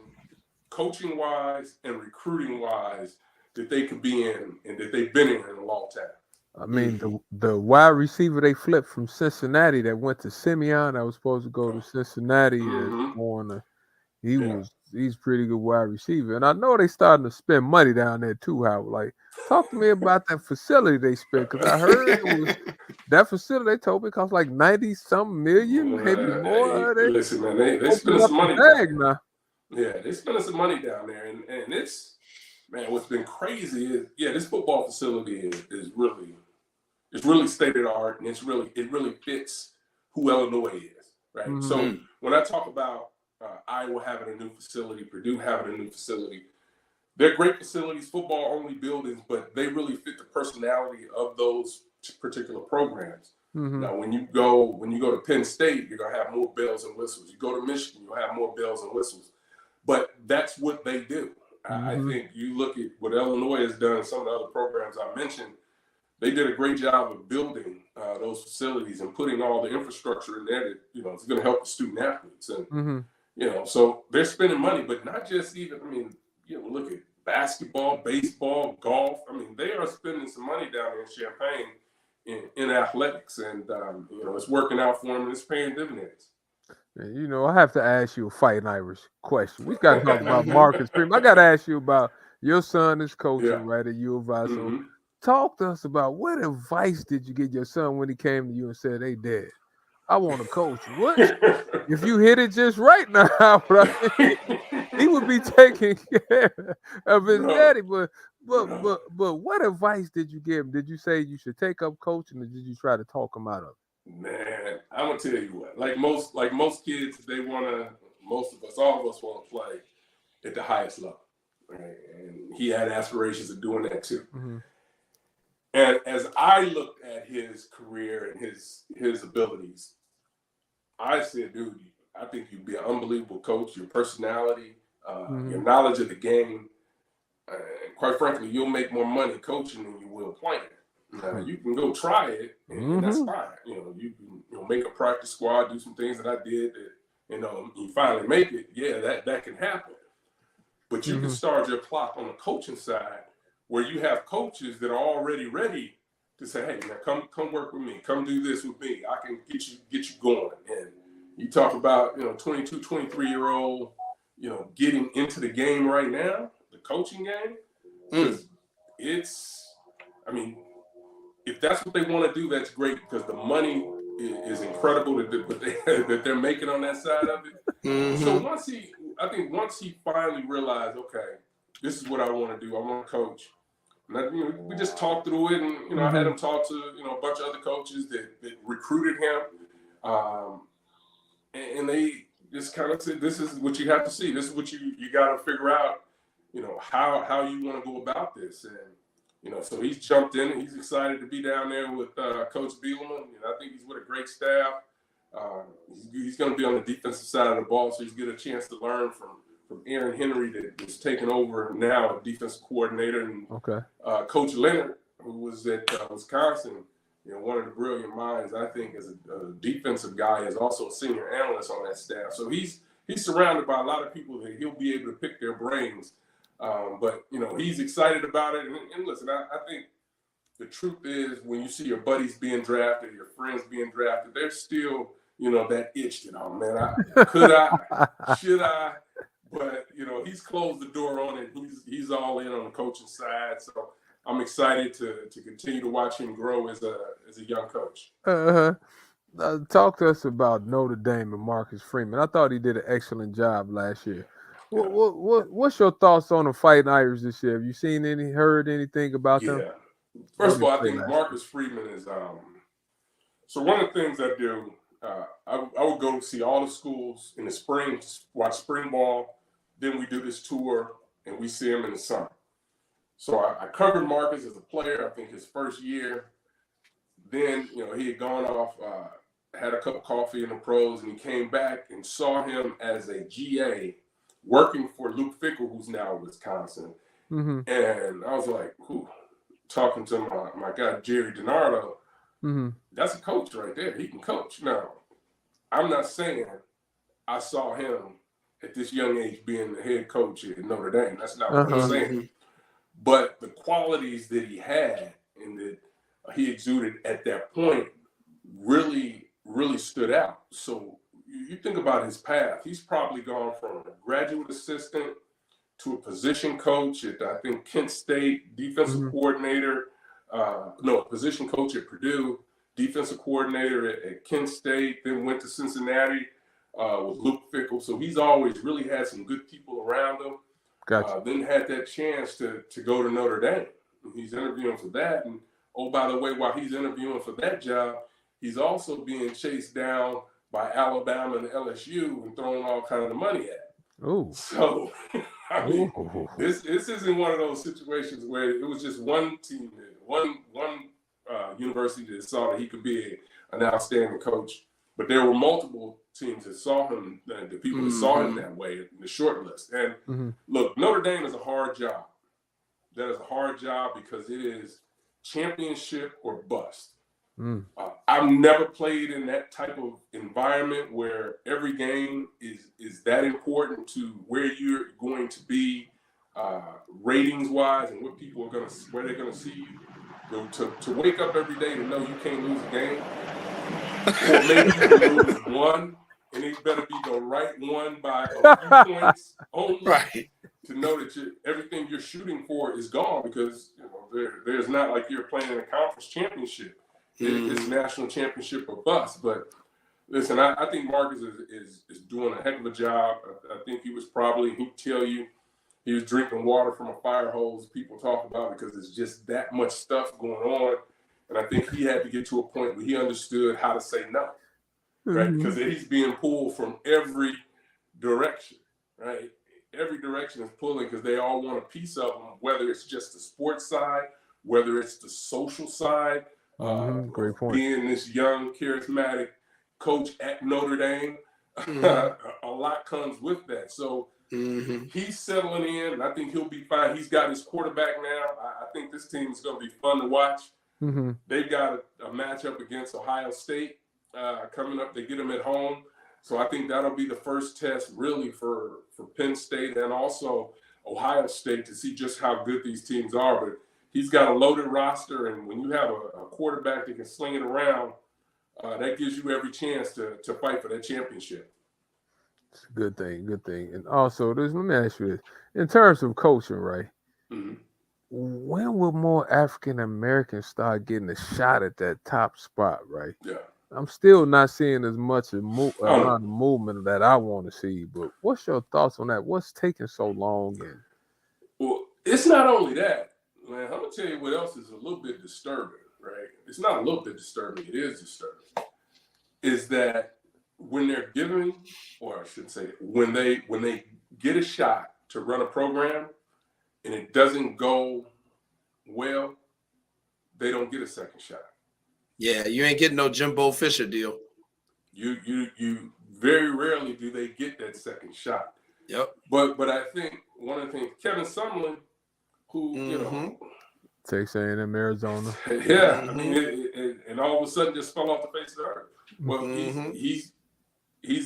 coaching wise and recruiting wise, that they could be in and that they've been in a long time. I mean, the wide receiver they flipped from Cincinnati that went to Simeon, that was supposed to go to Cincinnati, he's pretty good wide receiver. And I know they starting to spend money down there too, Howard. Like, talk to me about that facility they spent, because I heard it was that facility they told me cost like 90-something million, maybe more. Listen, man, they spending some money now. Yeah, they spending some money down there, and it's, man, what's been crazy is, this football facility is really, it's really state of the art, and it really fits who Illinois is, right? Mm-hmm. So when I talk about Iowa having a new facility, Purdue having a new facility, they're great facilities, football-only buildings, but they really fit the personality of those particular programs. Mm-hmm. Now, when you go to Penn State, you're gonna have more bells and whistles. You go to Michigan, you'll have more bells and whistles. But that's what they do. Mm-hmm. I think you look at what Illinois has done, some of the other programs I mentioned, they did a great job of building those facilities and putting all the infrastructure in there that, it's going to help the student athletes. And, so they're spending money, but not just even, look at basketball, baseball, golf. They are spending some money down there in Champaign in athletics. And, it's working out for them and it's paying dividends. And, I have to ask you a Fighting Irish question. We got to talk about Marcus Freeman. I got to ask you about your son is coaching right at U of I. So talk to us about what advice did you get your son when he came to you and said, hey, Dad, I want to coach. What? If you hit it just right now, he would be taking care of his daddy. But what advice did you give him? Did you say you should take up coaching, or did you try to talk him out of it? Man, I'm gonna tell you what. Like most kids, all of us want to play at the highest level, right? And he had aspirations of doing that too. Mm-hmm. And as I looked at his career and his abilities, I said, dude, I think you'd be an unbelievable coach. Your personality, your knowledge of the game, and quite frankly, you'll make more money coaching than you will playing. Now, you can go try it, and that's fine. You can make a practice squad, do some things that I did that, you finally make it. Yeah, that can happen. But you can start your clock on the coaching side, where you have coaches that are already ready to say, hey, man, come work with me. Come do this with me. I can get you going. And you talk about, 22, 23-year-old, getting into the game right now, the coaching game. If that's what they want to do, that's great, because the money is incredible that they're making on that side of it. Mm-hmm. So once he finally realized, okay, this is what I want to do. I want to coach. And we just talked through it, and I had him talk to a bunch of other coaches that recruited him, and they just kind of said, "This is what you have to see. This is what you got to figure out. How you want to go about this." And so he's jumped in, and he's excited to be down there with Coach Bielema. I think he's with a great staff. He's going to be on the defensive side of the ball, so he's get a chance to learn from Aaron Henry, that is taking over now, defensive coordinator, and Coach Leonard, who was at Wisconsin, one of the brilliant minds, I think, as a defensive guy, is also a senior analyst on that staff. So he's surrounded by a lot of people that he'll be able to pick their brains. But he's excited about it. And listen, I think the truth is, when you see your buddies being drafted, your friends being drafted, there's still, that itch that, oh man, could I, should I? But he's closed the door on it. He's all in on the coaching side. So I'm excited to continue to watch him grow as a young coach. Talk to us about Notre Dame and Marcus Freeman. I thought he did an excellent job last year. What's your thoughts on the Fighting Irish this year? Have you heard anything about them? First of all, I think Marcus Freeman is. So one of the things I do, I would go see all the schools in the spring, watch spring ball. Then we do this tour, and we see them in the summer. So I covered Marcus as a player, I think his first year. Then, he had gone off, had a cup of coffee in the pros, and he came back and saw him as a GA working for Luke Fickell, who's now in Wisconsin. Mm-hmm. And I was like, talking to my guy, Jerry DiNardo, that's a coach right there. He can coach. Now, I'm not saying I saw him at this young age being the head coach at Notre Dame. That's not what I'm saying. But the qualities that he had and that he exuded at that point really, really stood out. So you think about his path. He's probably gone from a graduate assistant to a position coach at, I think, Kent State, defensive coordinator, position coach at Purdue, defensive coordinator at Kent State, then went to Cincinnati with Luke Fickell. So he's always really had some good people around him. Gotcha. Then had that chance to go to Notre Dame. He's interviewing for that. And, oh, by the way, while he's interviewing for that job, he's also being chased down by Alabama and LSU and throwing all kinds of money at. Oh. So, I mean, this isn't one of those situations where it was just one team, one university that saw that he could be an outstanding coach. But there were multiple teams that saw him, the people that saw him that way in the short list. And look, Notre Dame is a hard job. That is a hard job because it is championship or bust. I've never played in that type of environment where every game is that important to where you're going to be ratings wise and what people are where they're gonna see you. To wake up every day to know you can't lose a game, or maybe you can lose one, and it better be the right one by a few points only. Right. To know that everything you're shooting for is gone because there's not like you're playing in a conference championship. It's national championship or bust. But listen, I think Marcus is doing a heck of a job. I think he was probably, he'd tell you, he was drinking water from a fire hose people talk about because there's just that much stuff going on. And I think he had to get to a point where he understood how to say no, right? Because he's being pulled from every direction, right? Every direction is pulling because they all want a piece of him, whether it's just the sports side, whether it's the social side. Great point. Being this young, charismatic coach at Notre Dame, a lot comes with that. So he's settling in, and I think he'll be fine. He's got his quarterback now. I think this team is going to be fun to watch. They've got a matchup against Ohio State coming up. They get them at home. So I think that'll be the first test really for Penn State and also Ohio State to see just how good these teams are. But he's got a loaded roster, and when you have a quarterback that can sling it around, that gives you every chance to fight for that championship. It's a good thing. And also, let me ask you this. In terms of coaching, right, when will more African Americans start getting a shot at that top spot, right? Yeah. I'm still not seeing as much amount of movement that I want to see, but what's your thoughts on that? What's taking so long? Well, it's not only that. Man, I'm going to tell you what else is a little bit disturbing, right? It's not a little bit disturbing. It is disturbing. Is that when they're giving, or I should say, when they get a shot to run a program and it doesn't go well, they don't get a second shot. Yeah, you ain't getting no Jimbo Fisher deal. You very rarely do they get that second shot. Yep. But I think one of the things, Kevin Sumlin, who Texas A&M, Arizona. Yeah, I mean, and all of a sudden just fell off the face of the earth. Well, he's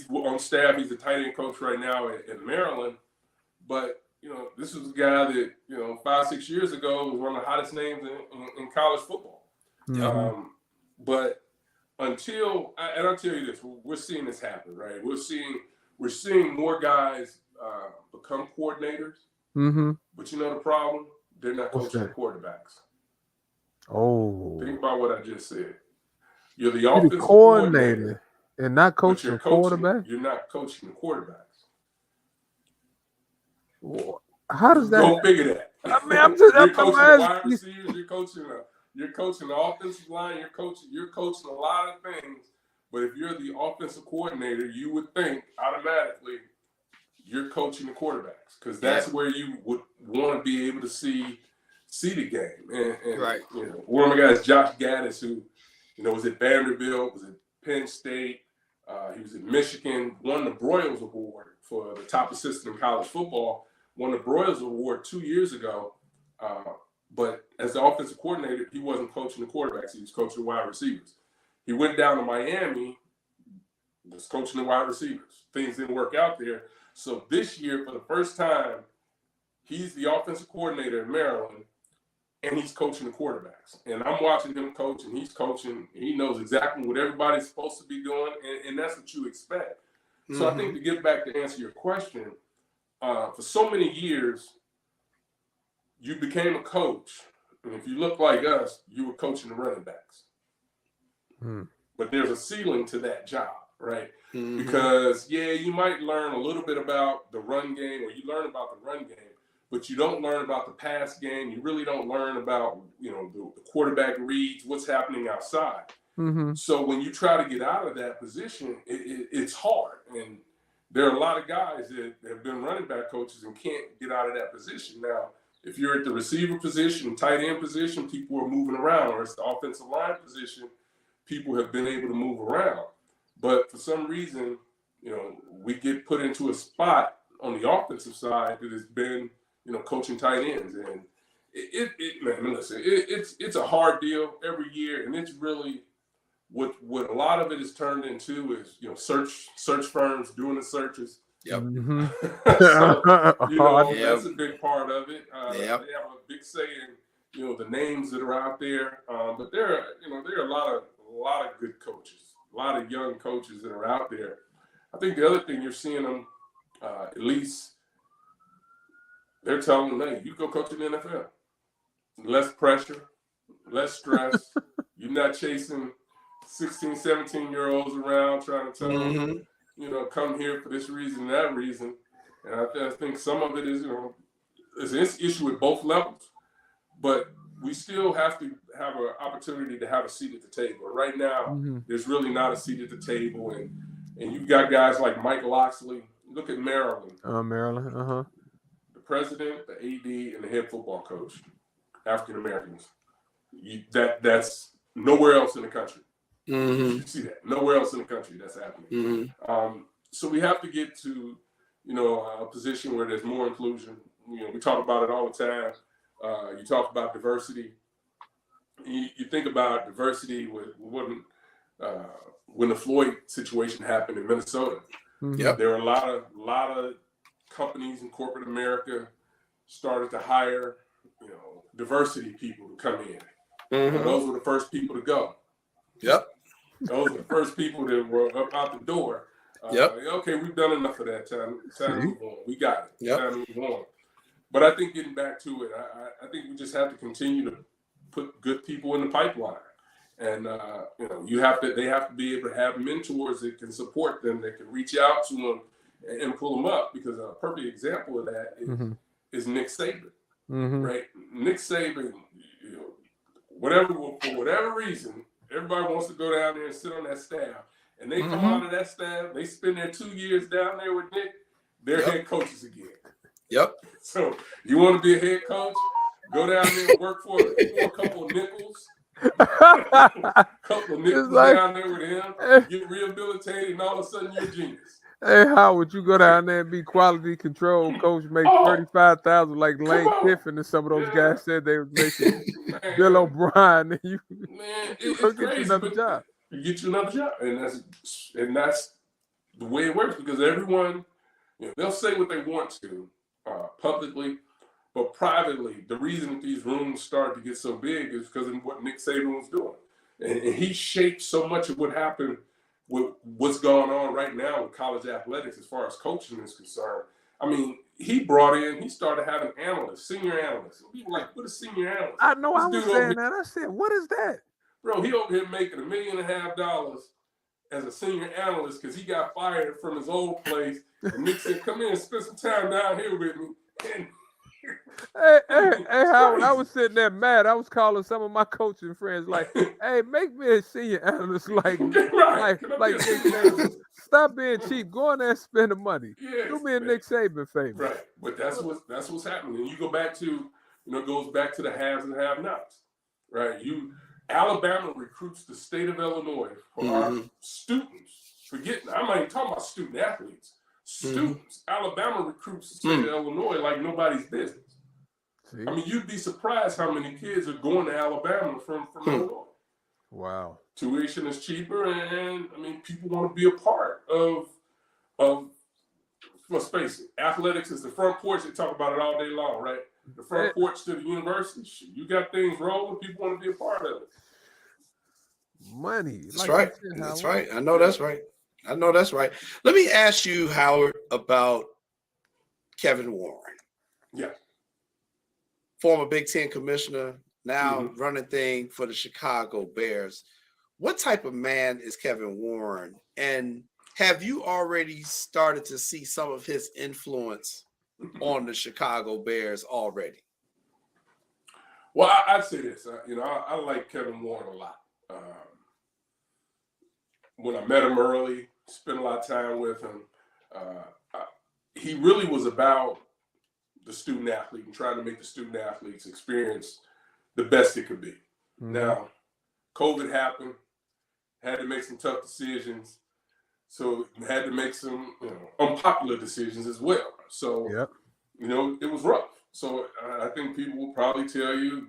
on staff. He's the tight end coach right now at Maryland. But this was a guy that 5-6 years ago was one of the hottest names in college football. But I'll tell you this, we're seeing this happen, right? We're seeing more guys become coordinators. But you know the problem? They're not coaching quarterbacks. Oh. Think about what I just said. You're the offensive coordinator and not coaching quarterback? You're not coaching the quarterbacks. How does that? Go figure that. I mean, I'm coaching the wide receivers. You're coaching the offensive line. You're coaching a lot of things. But if you're the offensive coordinator, you would think automatically you're coaching the quarterbacks because that's where you would want to be able to see seeded game. And Right. you know, one of my guys, Josh Gaddis, who, you know, was at Vanderbilt, was at Penn State, he was at Michigan, won the Broyles Award for the top assistant in college football, won the Broyles Award 2 years ago. But as the offensive coordinator, he wasn't coaching the quarterbacks, he was coaching the wide receivers. He went down to Miami, was coaching the wide receivers. Things didn't work out there. So this year, for the first time, he's the offensive coordinator in Maryland, and he's coaching the quarterbacks. And I'm watching him coach, and he's coaching. He knows exactly what everybody's supposed to be doing, and that's what you expect. Mm-hmm. So I think, to get back to answer your question, for so many years, you became a coach, and if you look like us, you were coaching the running backs. Mm. But there's a ceiling to that job, right? Mm-hmm. Because, yeah, you might learn a little bit about the run game, or you learn about the run game, but you don't learn about the pass game. You really don't learn about, you know, the quarterback reads, what's happening outside. Mm-hmm. So when you try to get out of that position, it's hard. And there are a lot of guys that have been running back coaches and can't get out of that position. Now, if you're at the receiver position, tight end position, people are moving around, or it's the offensive line position, people have been able to move around. But for some reason, you know, we get put into a spot on the offensive side that has been, you know, coaching tight ends. And it's a hard deal every year. And it's really what a lot of it is turned into is, you know, search firms doing the searches. Yep. Mm-hmm. So, you know, that's a big part of it. They have a big say in, you know, the names that are out there. But there are a lot of good coaches, a lot of young coaches that are out there. I think the other thing you're seeing them, at least, they're telling them, hey, you go coach in the NFL. Less pressure, less stress. You're not chasing 16, 17-year-olds around trying to tell them, you know, come here for this reason and that reason. And I think some of it is, you know, it's an issue at both levels. But we still have to have an opportunity to have a seat at the table. Right now, there's really not a seat at the table. And you've got guys like Mike Loxley. Look at Maryland. Maryland, The president, the AD, and the head football coach, African Americans. That's nowhere else in the country. Mm-hmm. You see that? Nowhere else in the country that's happening. Mm-hmm. So we have to get to, you know, a position where there's more inclusion. You know, we talk about it all the time. You talk about diversity. You think about diversity when the Floyd situation happened in Minnesota. Mm-hmm. There were a lot of companies in corporate America started to hire, you know, diversity people to come in. Mm-hmm. And those were the first people to go. Yep. Those were the first people that were up out the door. Okay, we've done enough of that. Time to move on. We got it. Yep. Time to move on. But I think getting back to it, I think we just have to continue to put good people in the pipeline. And, you know, they have to be able to have mentors that can support them, that can reach out to them and pull them up. Because a perfect example of that is Nick Saban, right? Nick Saban, you know, for whatever reason, everybody wants to go down there and sit on that staff. And they come out of that staff, they spend their 2 years down there with Nick, they're head coaches again. Yep. So you want to be a head coach? Go down there and work for a couple of nickels. Couple of nickels down there with him, get rehabilitated, and all of a sudden you're a genius. Hey, how would you go down there and be quality control coach, make $35,000 like Lane Kiffin and some of those guys said they were making? Bill O'Brien, and it's crazy, get you another job. You get you another job, and that's the way it works, because everyone, you know, they'll say what they want to publicly, but privately, the reason that these rooms started to get so big is because of what Nick Saban was doing, and he shaped so much of what happened with what's going on right now with college athletics as far as coaching is concerned. I mean, he started having analysts, senior analysts. People like, what is senior analyst? I know, I was saying that. I said, what is that? Bro, he over here making $1.5 million as a senior analyst because he got fired from his old place. And Nick said, come in and spend some time down here with me. And Hey, Howard, I was sitting there mad. I was calling some of my coaching friends like, hey, make me a senior analyst like stop being cheap. Go in there and spend the money. Yes, do me a Nick Saban favor. Right. But that's what's happening. And you go back to it goes back to the haves and have-nots, right? Alabama recruits the state of Illinois for our students. I'm not even talking about student athletes. Students. Alabama recruits the state of Illinois like nobody's business. See? I mean, you'd be surprised how many kids are going to Alabama from Illinois. Wow. Tuition is cheaper, and I mean, people want to be a part of let's face it, athletics is the front porch. They talk about it all day long, right? The front porch to the university. You got things rolling, people want to be a part of it. Money. That's right. That's right. I know that's right. Let me ask you, Howard, about Kevin Warren. Yeah. Former Big Ten commissioner, now running thing for the Chicago Bears. What type of man is Kevin Warren? And have you already started to see some of his influence on the Chicago Bears already? Well, I'd say this. I like Kevin Warren a lot. When I met him early, spent a lot of time with him, he really was about the student athlete and trying to make the student athlete's experience the best it could be. Now, COVID happened, had to make some tough decisions. So had to make some unpopular decisions as well. So, it was rough. So I think people will probably tell you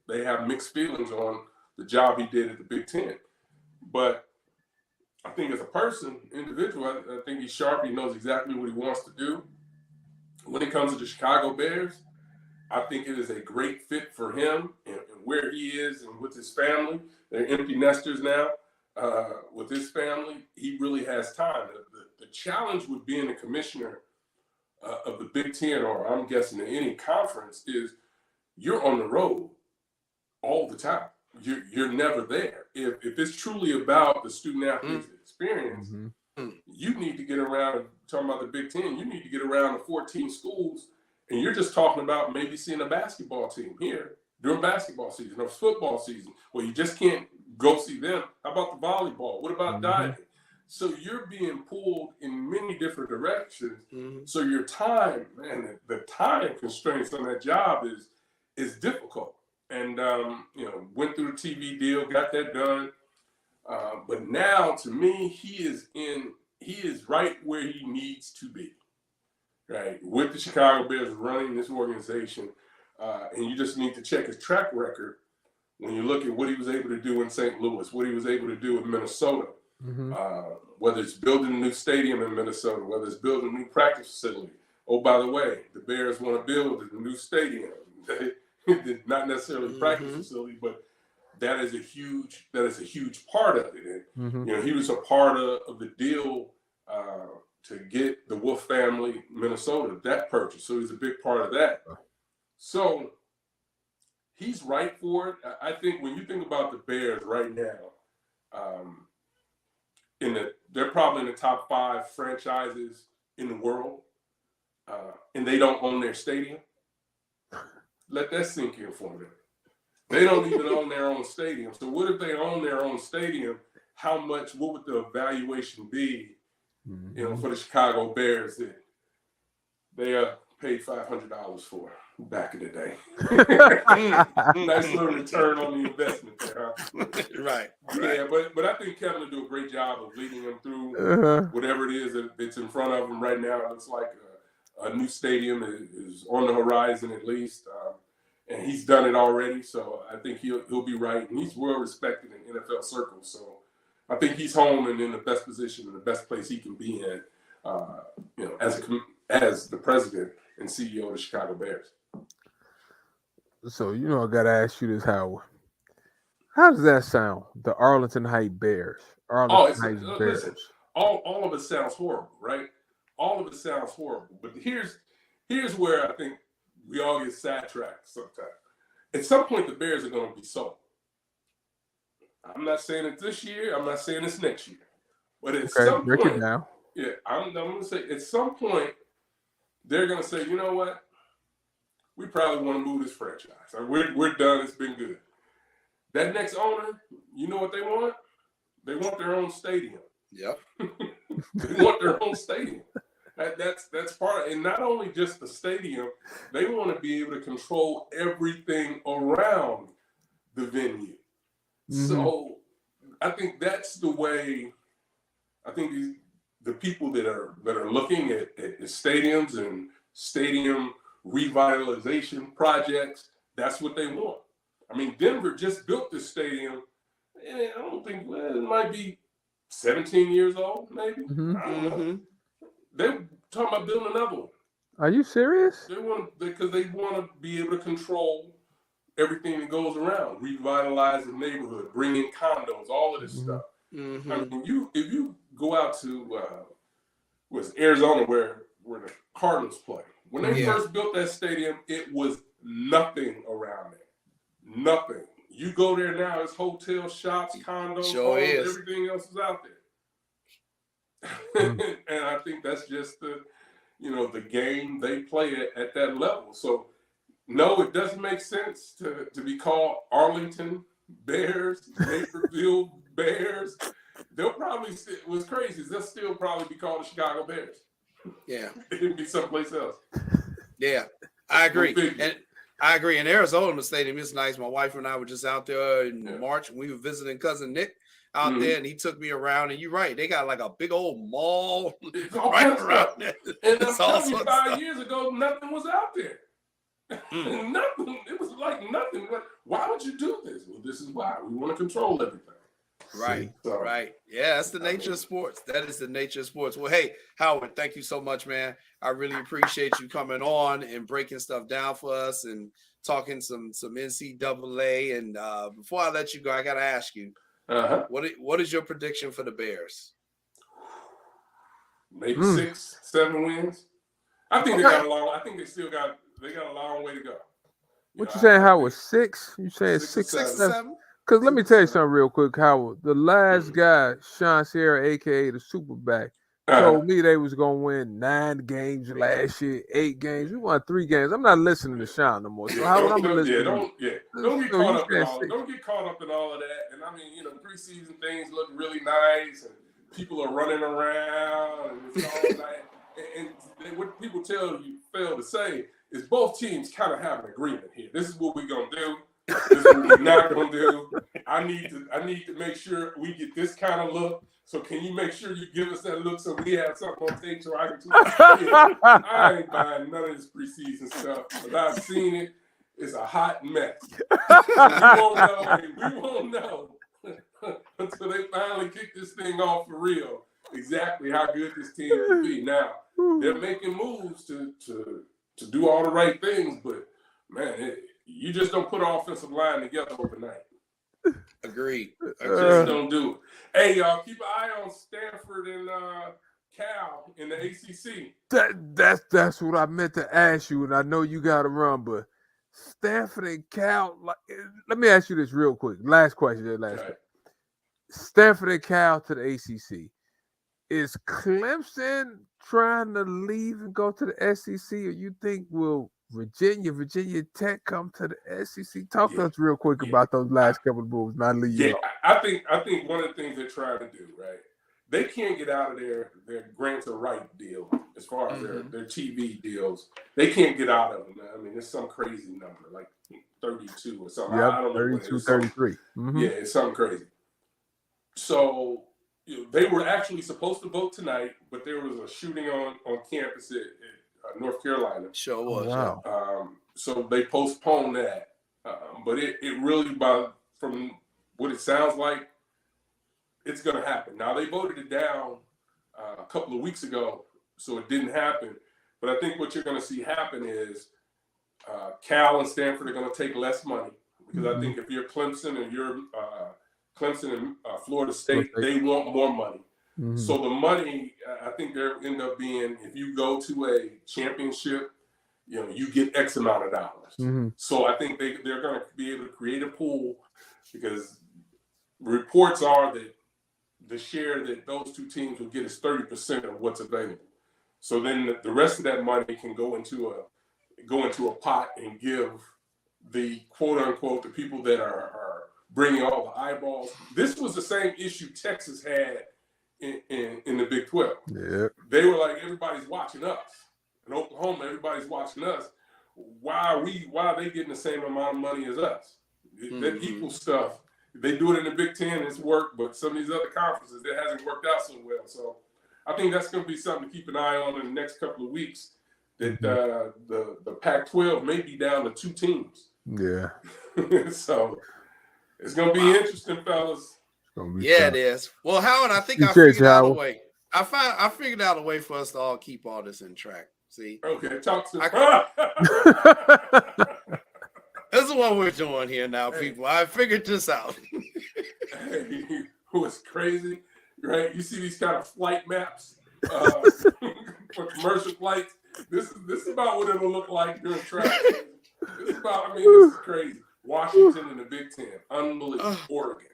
they have mixed feelings on the job he did at the Big Ten. But I think as a person, individual, I think he's sharp. He knows exactly what he wants to do. When it comes to the Chicago Bears, I think it is a great fit for him and where he is and with his family. They're empty nesters now. With his family, he really has time. The challenge with being a commissioner of the Big Ten, or I'm guessing any conference, is you're on the road all the time. You're never there. If it's truly about the student athlete's experience, you need to get around, talking about the Big Ten, you need to get around the 14 schools, and you're just talking about maybe seeing a basketball team here during basketball season or football season, where you just can't go see them. How about the volleyball? What about diving? So you're being pulled in many different directions. So your time, man, the time constraints on that job is difficult. And went through the TV deal, got that done. But now, to me, he is right where he needs to be, right? With the Chicago Bears running this organization, and you just need to check his track record when you look at what he was able to do in St. Louis, what he was able to do in Minnesota, whether it's building a new stadium in Minnesota, whether it's building a new practice facility. Oh, by the way, the Bears want to build a new stadium. Not necessarily practice facility, but that is a huge part of it. And he was a part of the deal to get the Wolf family, Minnesota, that purchase. So he's a big part of that. So he's right for it. I think when you think about the Bears right now, they're probably in the top 5 franchises in the world, and they don't own their stadium. Let that sink in for a minute. They don't even own their own stadium. So what if they own their own stadium? What would the evaluation be, for the Chicago Bears that they paid $500 for back in the day? Nice little return on the investment there, huh? Right. Yeah, but I think Kevin will do a great job of leading them through whatever it is that's in front of them right now. It looks like a new stadium is on the horizon at least. And he's done it already, so I think he'll be right. And he's well respected in NFL circles, so I think he's home and in the best position and the best place he can be in, as the president and CEO of the Chicago Bears. So I gotta ask you this, Howard. How does that sound? The Arlington Heights Bears. Bears. Listen, all of it sounds horrible, right? All of it sounds horrible. But here's where I think we all get sidetracked sometimes. At some point, the Bears are going to be sold. I'm not saying it this year. I'm not saying it's next year. But at some break point, it down. Yeah, I'm going to say at some point, they're going to say, you know what? We probably want to move this franchise. We're done. It's been good. That next owner, you know what they want? They want their own stadium. Yep. They want their own stadium. That's part of, and not only just the stadium, they want to be able to control everything around the venue. So I think that's the way. I think the people that are looking at stadiums and stadium revitalization projects, that's what they want. I mean, Denver just built this stadium, and I don't think it might be 17 years old, maybe. I don't know. They're talking about building another one. Are you serious? They want because they want to be able to control everything that goes around, revitalize the neighborhood, bring in condos, all of this stuff. I mean, if you go out to Arizona where the Cardinals play, when they first built that stadium, it was nothing around it. Nothing. You go there now, it's hotels, shops, condos, homes, everything else is out there. And I think that's just the game they play at that level. So no, it doesn't make sense to be called Arlington Bears, Naperville Bears. They'll probably what's crazy is they'll still probably be called the Chicago Bears. Yeah. It'd be someplace else. Yeah. I agree. And I agree. In Arizona, the stadium is nice. My wife and I were just out there in March, and we were visiting cousin Nick out there, and he took me around. And you're right, they got like a big old mall right around there. And I'm telling you, 5 years ago, nothing was out there. Nothing. It was like nothing. Like, why would you do this? Well, this is why. We want to control everything. Right. Right. Yeah, that's the nature of sports. That is the nature of sports. Well, hey, Howard, thank you so much, man. I really appreciate you coming on and breaking stuff down for us and talking some NCAA. And before I let you go, I got to ask you, what is your prediction for the Bears? Maybe 6-7 wins. I think they got a long. I think they got a long way to go. What you saying, Howard? 6? You saying 6 to 7? Because let me tell you something real quick, Howard. The last guy, Sean Sierra, a.k.a. the Superback, told me they was going to win 9 games last year, 8 games. We won 3 games. I'm not listening to Sean no more. So Howard, I'm going to listen Don't get caught up in all. Don't get caught up in all of that. And I mean, preseason things look really nice, and people are running around, and it's all that. And what people fail to say is both teams kind of have an agreement here. This is what we're going to do. This is what we're not going to do. I need to make sure we get this kind of look. So can you make sure you give us that look so we have something on tape so I can I ain't buying none of this preseason stuff. But I've seen it. It's a hot mess. We won't know until they finally kick this thing off for real exactly how good this team will be. Now, they're making moves to do all the right things, but man, you just don't put an offensive line together overnight. Agreed. Just don't do it. Hey, y'all, keep an eye on Stanford and Cal in the ACC. That's what I meant to ask you, and I know you got to run, but Stanford and Cal. Let me ask you this real quick. Last question. Stanford and Cal to the ACC. Is Clemson trying to leave and go to the SEC, or you think will Virginia Tech come to the SEC? Talk to us real quick about those last couple of moves. Not leave. Yeah, I think one of the things they're trying to do, right? They can't get out of their grant to right deal as far as their TV deals. They can't get out of them. I mean, it's some crazy number, like 32 or something. Yep, I don't know. 32, 33. Yeah, it's something crazy. So they were actually supposed to vote tonight, but there was a shooting on campus at North Carolina. Sure was. Wow. So they postponed that. But it really, from what it sounds like, it's going to happen. Now, they voted it down a couple of weeks ago, so it didn't happen. But I think what you're going to see happen is Cal and Stanford are going to take less money. Because I think if you're Clemson and Clemson and Florida State, they want more money. So the money, I think there end up being, if you go to a championship, you get X amount of dollars. So I think they're going to be able to create a pool, because reports are that the share that those two teams will get is 30% of what's available. So then the rest of that money can go into a pot and give the quote unquote the people that are bringing all the eyeballs. This was the same issue Texas had in the Big 12. Yeah. They were like, everybody's watching us. In Oklahoma, everybody's watching us. Why are they getting the same amount of money as us? That equals stuff. They do it in the Big Ten, it's worked, but some of these other conferences, it hasn't worked out so well. So I think that's going to be something to keep an eye on in the next couple of weeks. That the Pac-12 may be down to 2 teams. Yeah. So it's going to be interesting, fellas. It is. Well, Howard, I think I figured out a way. I figured out a way for us to all keep all this in track. See? Okay, talk to This is what we're doing here now, people. I figured this out. Hey, what's crazy, right? You see these kind of flight maps for commercial flights. This is about what it'll look like during traffic. This is crazy. Washington in the Big Ten, unbelievable. Oregon,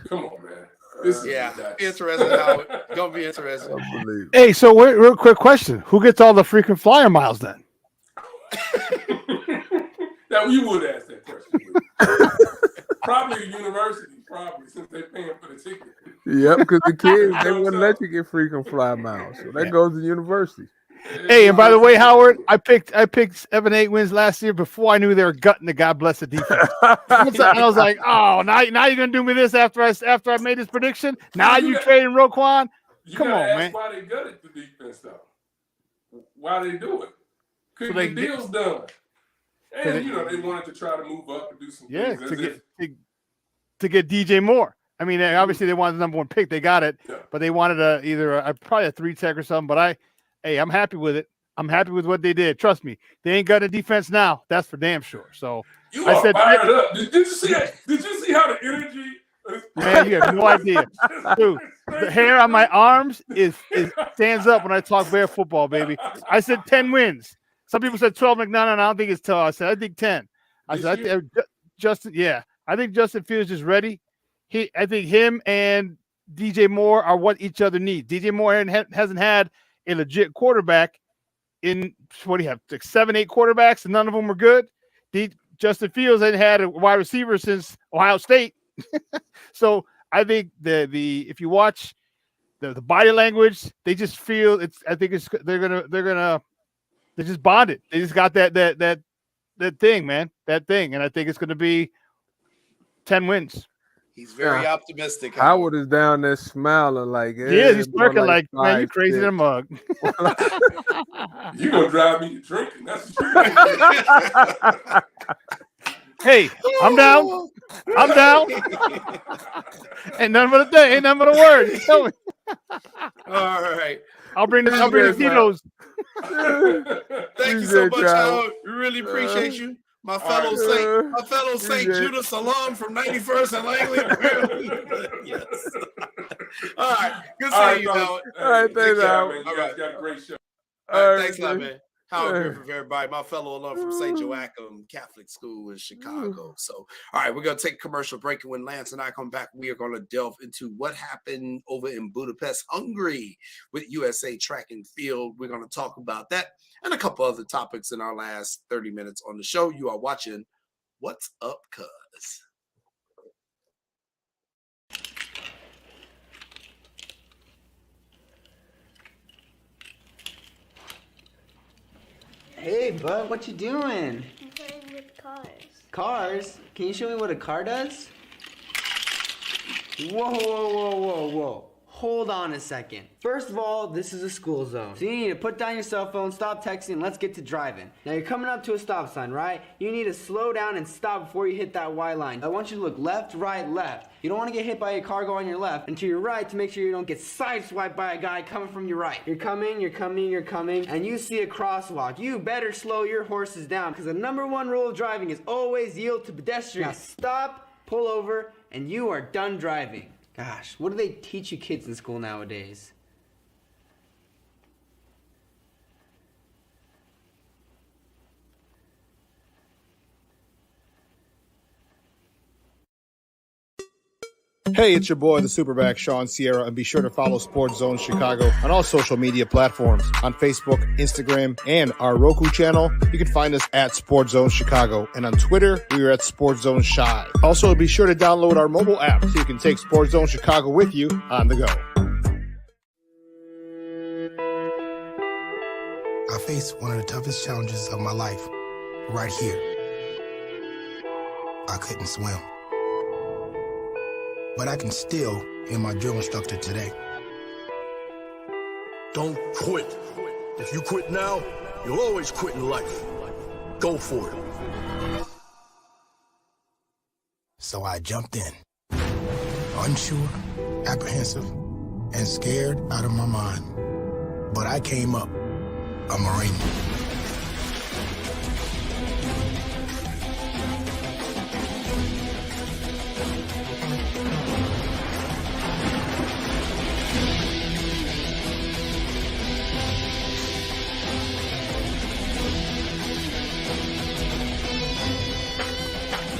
come on, man. This is interesting. How it's gonna be interesting. Hey, so real quick question: who gets all the frequent flyer miles then? Now you would ask that question. Probably the university, since they're paying for the ticket. Yep, because the kids they wouldn't let you get frequent flyer miles, so that goes to the university. Hey, and by the way, Howard, I picked 7-8 wins last year before I knew they were gutting the God bless the defense. And I was like, oh, now you're gonna do me this after I made this prediction. Now you trading Roquan? Come on, man. Why they gutted the defense though? Why they do it? Couldn't get deals done. And they wanted to try to move up and do some things. To get DJ Moore. I mean, obviously they wanted the number 1 pick. They got it, but they wanted probably a 3-tech or something. But I'm happy with it. I'm happy with what they did. Trust me, they ain't got a defense now. That's for damn sure. So I said, fired up. Did you see that? Did you see how the energy? Man, you have no idea, dude. The hair on my arms stands up when I talk Bear football, baby. I said 10 wins. Some people said 12. Like, no, I don't think it's 12. I think 10. I said, I think Justin Fields is ready. I think him and DJ Moore are what each other needs. DJ Moore hasn't had a legit quarterback in what do you have? Like 7-8 quarterbacks, and none of them were good. Justin Fields hadn't had a wide receiver since Ohio State. So I think if you watch the body language, they just feel they just bonded. They just got that thing, man. That thing. And I think it's gonna be 10 wins. He's very optimistic. Howard is down there smiling like, he's smirking like man, you crazy than a mug. You're gonna drive me to drinking. That's what Hey, I'm down. I'm down. Ain't nothing but a thing. Ain't nothing but a word. You tell me. All right. I'll bring the Tito's. Thank you so much, Howard. We really appreciate you. My fellow St. Judas alum from 91st and Langley. Yes. All right. Good seeing you, Howard. All right, thanks, Howard. You guys got a great show. All right, thanks a lot, man. Howard Griffith, everybody. My fellow alum from St. Joachim Catholic School in Chicago. So, all right, we're going to take a commercial break. And when Lance and I come back, we are going to delve into what happened over in Budapest, Hungary with USA Track and Field. We're going to talk about that and a couple other topics in our last 30 minutes on the show. You are watching What's Up, Cuz. Hey, bud, what you doing? I'm playing with cars. Cars? Can you show me what a car does? Whoa. Hold on a second. First of all, this is a school zone. So you need to put down your cell phone, stop texting, and let's get to driving. Now you're coming up to a stop sign, right? You need to slow down and stop before you hit that Y line. I want you to look left, right, left. You don't want to get hit by a car going on your left, and to your right to make sure you don't get sideswiped by a guy coming from your right. You're coming, and you see a crosswalk. You better slow your horses down, because the #1 rule of driving is always yield to pedestrians. Now stop, pull over, and you are done driving. Gosh, what do they teach you kids in school nowadays? Hey, it's your boy, the Superback, Sean Sierra, and be sure to follow Sports Zone Chicago on all social media platforms, on Facebook, Instagram, and our Roku channel. You can find us at Sports Zone Chicago, and on Twitter, we are at Sports Zone Shy. Also, be sure to download our mobile app so you can take Sports Zone Chicago with you on the go. faced one of the toughest challenges of my life right here. I couldn't swim. But I can still be my drill instructor today. Don't quit. If you quit now, you'll always quit in life. Go for it. So I jumped in, unsure, apprehensive, and scared out of my mind. But I came up a Marine.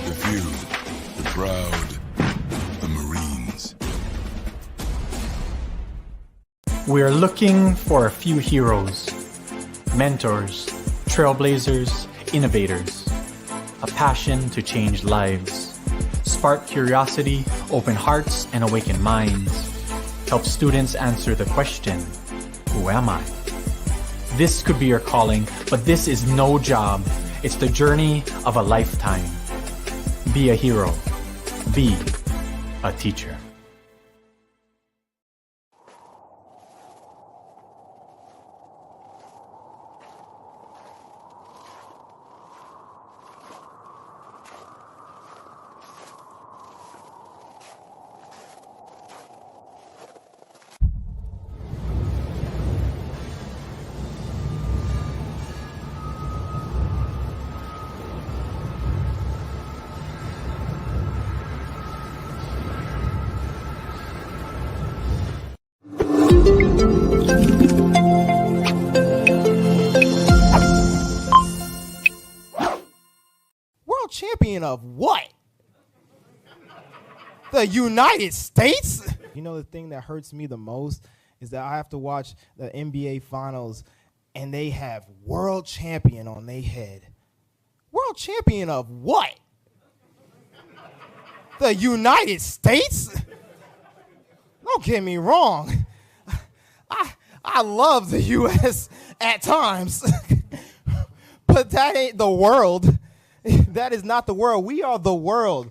The few, the proud, the Marines. We're looking for a few heroes, mentors, trailblazers, innovators, a passion to change lives, spark curiosity, open hearts, and awaken minds, help students answer the question, who am I? This could be your calling, but this is no job. It's the journey of a lifetime. Be a hero. Be a teacher. World champion of what? The United States? You know, the thing that hurts me the most is that I have to watch the NBA finals and they have world champion on their head. World champion of what? The United States? Don't get me wrong. I love the U.S. at times, but that ain't the world. That is not the world. We are the world.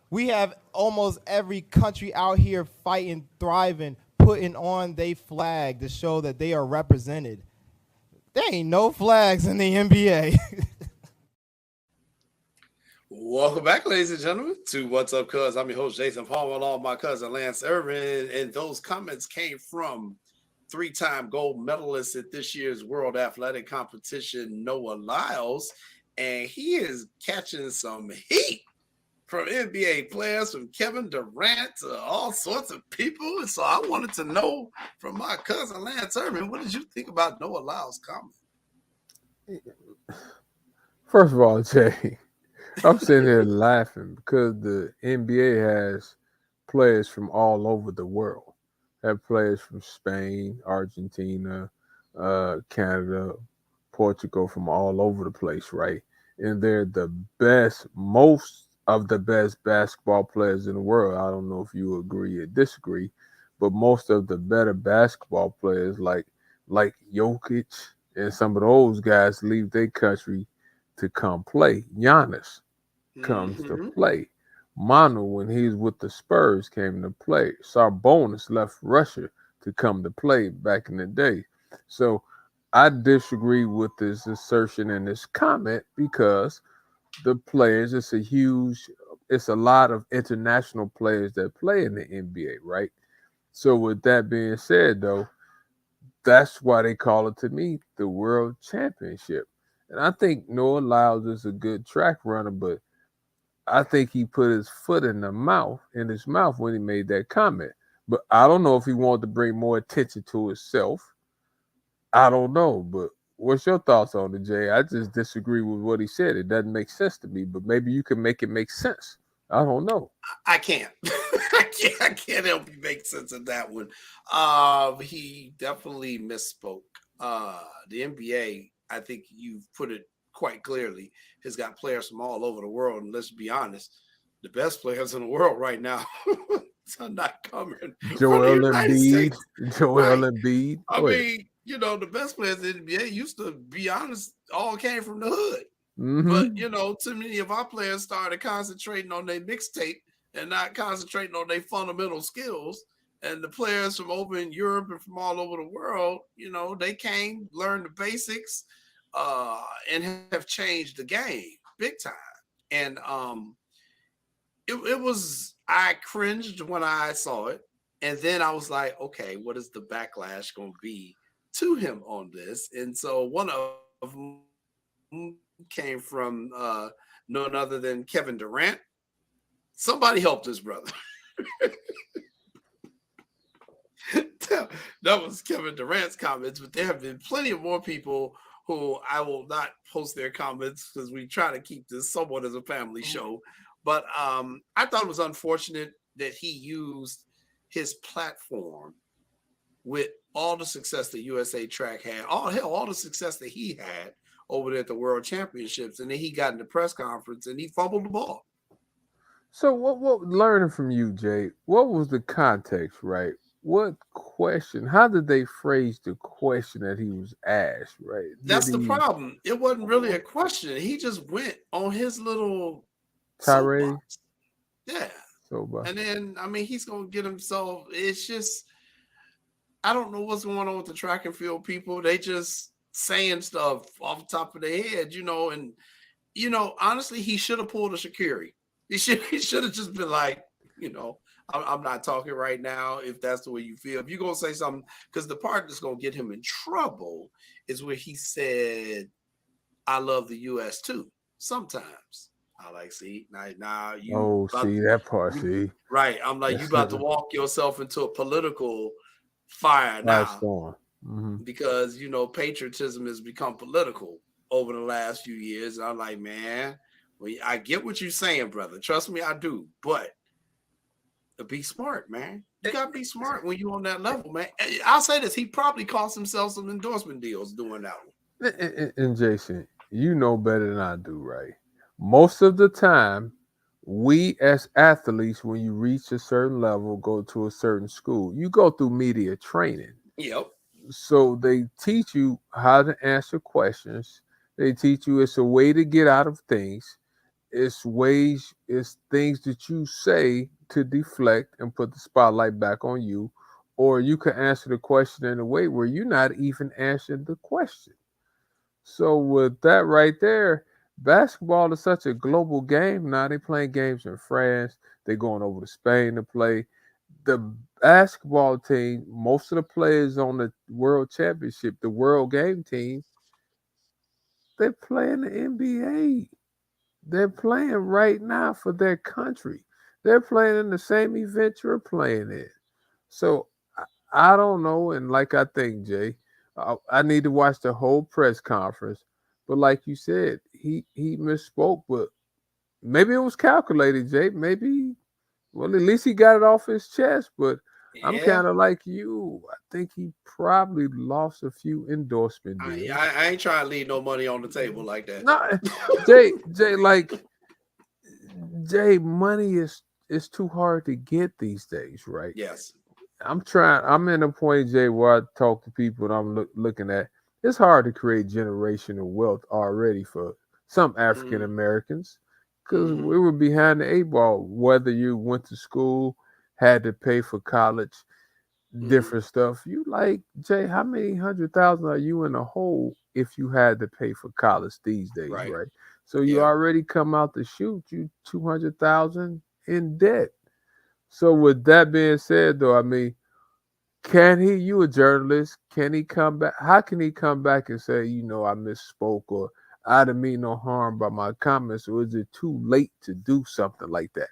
We have almost every country out here fighting, thriving, putting on their flag to show that they are represented. There ain't no flags in the NBA. Welcome back, ladies and gentlemen, to What's Up, Cuz. I'm your host, Jason Palmer, along with my cousin, Lance Irvin. And those comments came from three-time gold medalist at this year's World Athletic Competition, Noah Lyles. And he is catching some heat from NBA players, from Kevin Durant to all sorts of people. And so I wanted to know from my cousin, Lance Irvin, what did you think about Noah Lyles' comment? First of all, Jay, I'm sitting here laughing because the NBA has players from all over the world. Have players from Spain, Argentina, Canada, Portugal, from all over the place, right? And they're the best, most of the best basketball players in the world. I don't know if you agree or disagree, but most of the better basketball players like Jokic and some of those guys leave their country to come play. Giannis comes to play. Manu, when he's with the Spurs, came to play. Sabonis left Russia to come to play back in the day. So I disagree with this assertion and this comment because the players, it's a lot of international players that play in the NBA, right? So with that being said, though, that's why they call it, to me, the World Championship. And I think Noah Lyles is a good track runner, but I think he put his foot in his mouth when he made that comment. But I don't know if he wanted to bring more attention to himself. I don't know, but what's your thoughts on it, Jay? I just disagree with what he said. It doesn't make sense to me, but maybe you can make it make sense. I don't know. I can't. I can't help you make sense of that one. He definitely misspoke. The NBA, I think you've put it quite clearly, has got players from all over the world. And let's be honest, the best players in the world right now are not coming. Joel Embiid. I mean, the best players in the NBA used to be honest, all came from the hood. Mm-hmm. But too many of our players started concentrating on their mixtape and not concentrating on their fundamental skills. And the players from over in Europe and from all over the world, they came, learned the basics, and have changed the game big time. And I cringed when I saw it. And then I was like, okay, what is the backlash going to be to him on this? And so one of them came from none other than Kevin Durant. Somebody helped his brother. That was Kevin Durant's comments, but there have been plenty of more people who I will not post their comments because we try to keep this somewhat as a family show. But I thought it was unfortunate that he used his platform with all the success that USA Track had, all the success that he had over there at the World Championships, and then he got in the press conference and he fumbled the ball. So what learning from you, Jay, what was the context, right? What question, how did they phrase the question that he was asked, right? That's the problem. It wasn't really a question. He just went on his little tirade. Yeah. Soapbox. And then, he's going to get himself, it's just, I don't know what's going on with the track and field people. They just saying stuff off the top of their head, and, honestly, he should have pulled a Shaqiri. He should have just been like, I'm not talking right now if that's the way you feel. If you're going to say something, because the part that's going to get him in trouble is where he said, I love the U.S. too. Sometimes. I like, see, now you. See that part, see. Right. I'm like, you about to walk yourself into a political fire now. Storm. Mm-hmm. Because, patriotism has become political over the last few years. And I'm like, man, I get what you're saying, brother. Trust me, I do. But be smart, man. You got to be smart when you're on that level, man. I'll say this. He probably cost himself some endorsement deals doing that one. And Jason, you know better than I do, right? Most of the time, we as athletes, when you reach a certain level, go to a certain school, you go through media training. Yep. So they teach you how to answer questions. They teach you it's a way to get out of things. It's things that you say to deflect and put the spotlight back on you. Or you can answer the question in a way where you're not even answering the question. So with that right there, basketball is such a global game. Now they're playing games in France. They're going over to Spain to play. The basketball team, most of the players on the World Championship, the World Game team, they play in the NBA. They're playing right now for their country. They're playing in the same event you're playing in. So I don't know. And like I think, Jay, I need to watch the whole press conference. But like you said, he misspoke, but maybe it was calculated, Jay. Maybe, well, at least he got it off his chest. But I'm kind of like you. I think he probably lost a few endorsement deals. I ain't trying to leave no money on the table like that. No, Jay, money is too hard to get these days, right? Yes. I'm in a point, Jay, where I talk to people and I'm looking at, it's hard to create generational wealth already for some African Americans because we were behind the 8 ball, whether you went to school, had to pay for college, different stuff. You like, Jay, how many 100,000 are you in a hole if you had to pay for college these days, right? So you already come out the chute, you 200,000 in debt. So with that being said, though, can he, you a journalist, can he come back? How can he come back and say, I misspoke or I didn't mean no harm by my comments, or is it too late to do something like that?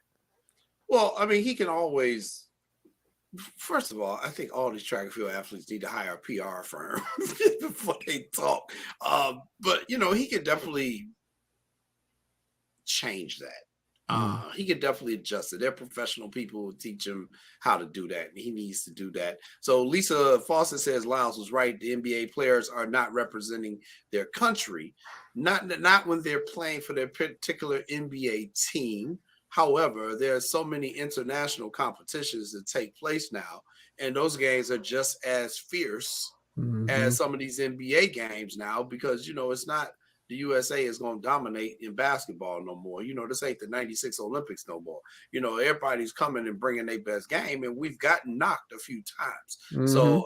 Well, he can always, first of all, I think all these track and field athletes need to hire a PR firm before they talk. But, he can definitely change that. He could definitely adjust it. They're professional people who teach him how to do that. And he needs to do that. So Lisa Fawcett says Lyles was right. The NBA players are not representing their country, not when they're playing for their particular NBA team. However, there are so many international competitions that take place now, and those games are just as fierce Mm-hmm. at some of these NBA games now because, it's not the USA is going to dominate in basketball no more. This ain't the 96 Olympics no more. Everybody's coming and bringing their best game, and we've gotten knocked a few times. Mm-hmm. So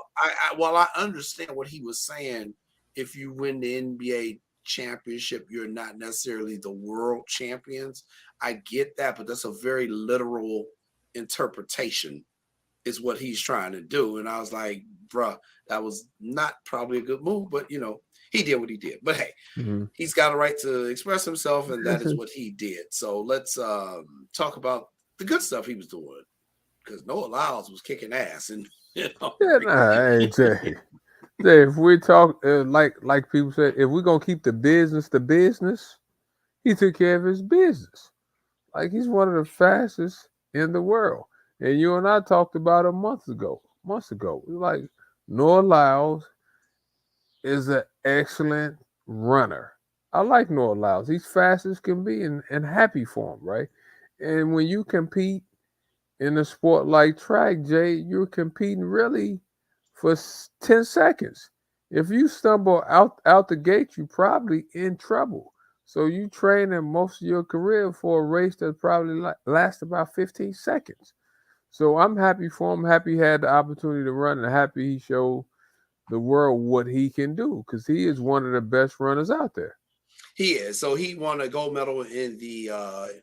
while I understand what he was saying, if you win the NBA championship, you're not necessarily the world champions. I get that, but that's a very literal interpretation is what he's trying to do. And I was like, bruh, that was not probably a good move, but he did what he did. But hey, he's got a right to express himself, and that is what he did. So let's talk about the good stuff he was doing, because Noah Lyles was kicking ass. And hey Jay, if we talk like people said, if we're gonna keep the business, he took care of his business. Like, he's one of the fastest in the world. And you and I talked about it months ago. Like, Noah Lyles is an excellent runner. I like Noah Lyles. He's fast as can be and happy for him, right? And when you compete in a sport like track, Jay, you're competing really for 10 seconds. If you stumble out the gate, you're probably in trouble. So you train in most of your career for a race that probably lasts about 15 seconds. So I'm happy for him, happy he had the opportunity to run, and happy he showed the world what he can do, because he is one of the best runners out there. He is. So he won a gold medal in the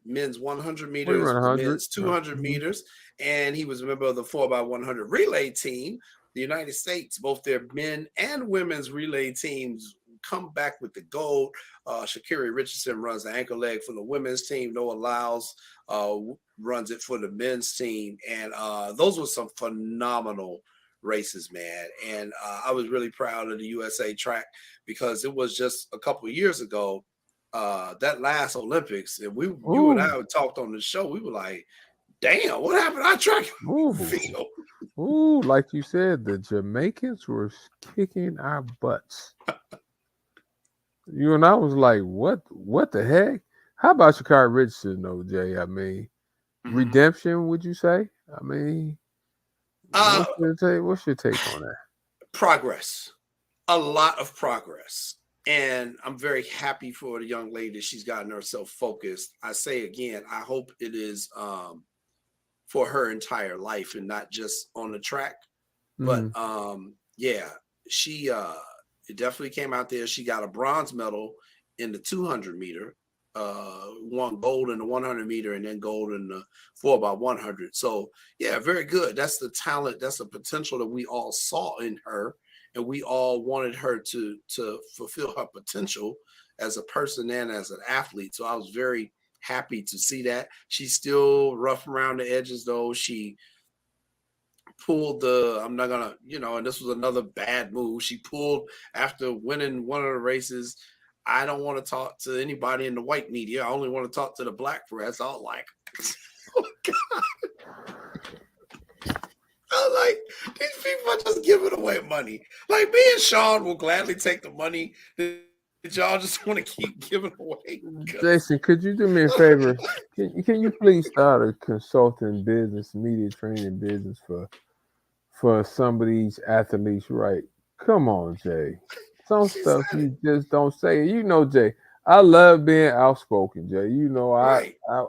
men's 100 meters, the men's 200 meters, and he was a member of the 4x100 relay team. The United States, both their men and women's relay teams come back with the gold. Sha'Carri Richardson runs the ankle leg for the women's team. Noah Lyles runs it for the men's team. And those were some phenomenal races, man. And I was really proud of the USA track, because it was just a couple of years ago, that last Olympics, and you and I talked on the show. We were like, damn, what happened to our track field? Like you said, the Jamaicans were kicking our butts. You and I was like, what the heck? How about Sha'Carri Richardson, though, Jay? I mean, redemption, would you say? I mean, what's your take on that? Progress. A lot of progress. And I'm very happy for the young lady. She's gotten herself focused. I say again, I hope it is for her entire life and not just on the track. But yeah, she it definitely came out there. She got a bronze medal in the 200 meter, won gold in the 100 meter, and then gold in the 4x100. So yeah, very good. That's the talent. That's the potential that we all saw in her, and we all wanted her to fulfill her potential as a person and as an athlete. So I was very happy to see that. She's still rough around the edges, though. She pulled I'm not gonna, and this was another bad move. She pulled after winning one of the races. I don't want to talk to anybody in the white media. I only want to talk to the black press. I was like, oh God. I was like, these people are just giving away money. Like, me and Sean will gladly take the money that y'all just want to keep giving away. Jason, could you do me a favor? Can you please start a consulting business, media training business for some of these athletes, right? Come on, Jay. Some stuff you just don't say. Jay, I love being outspoken, Jay.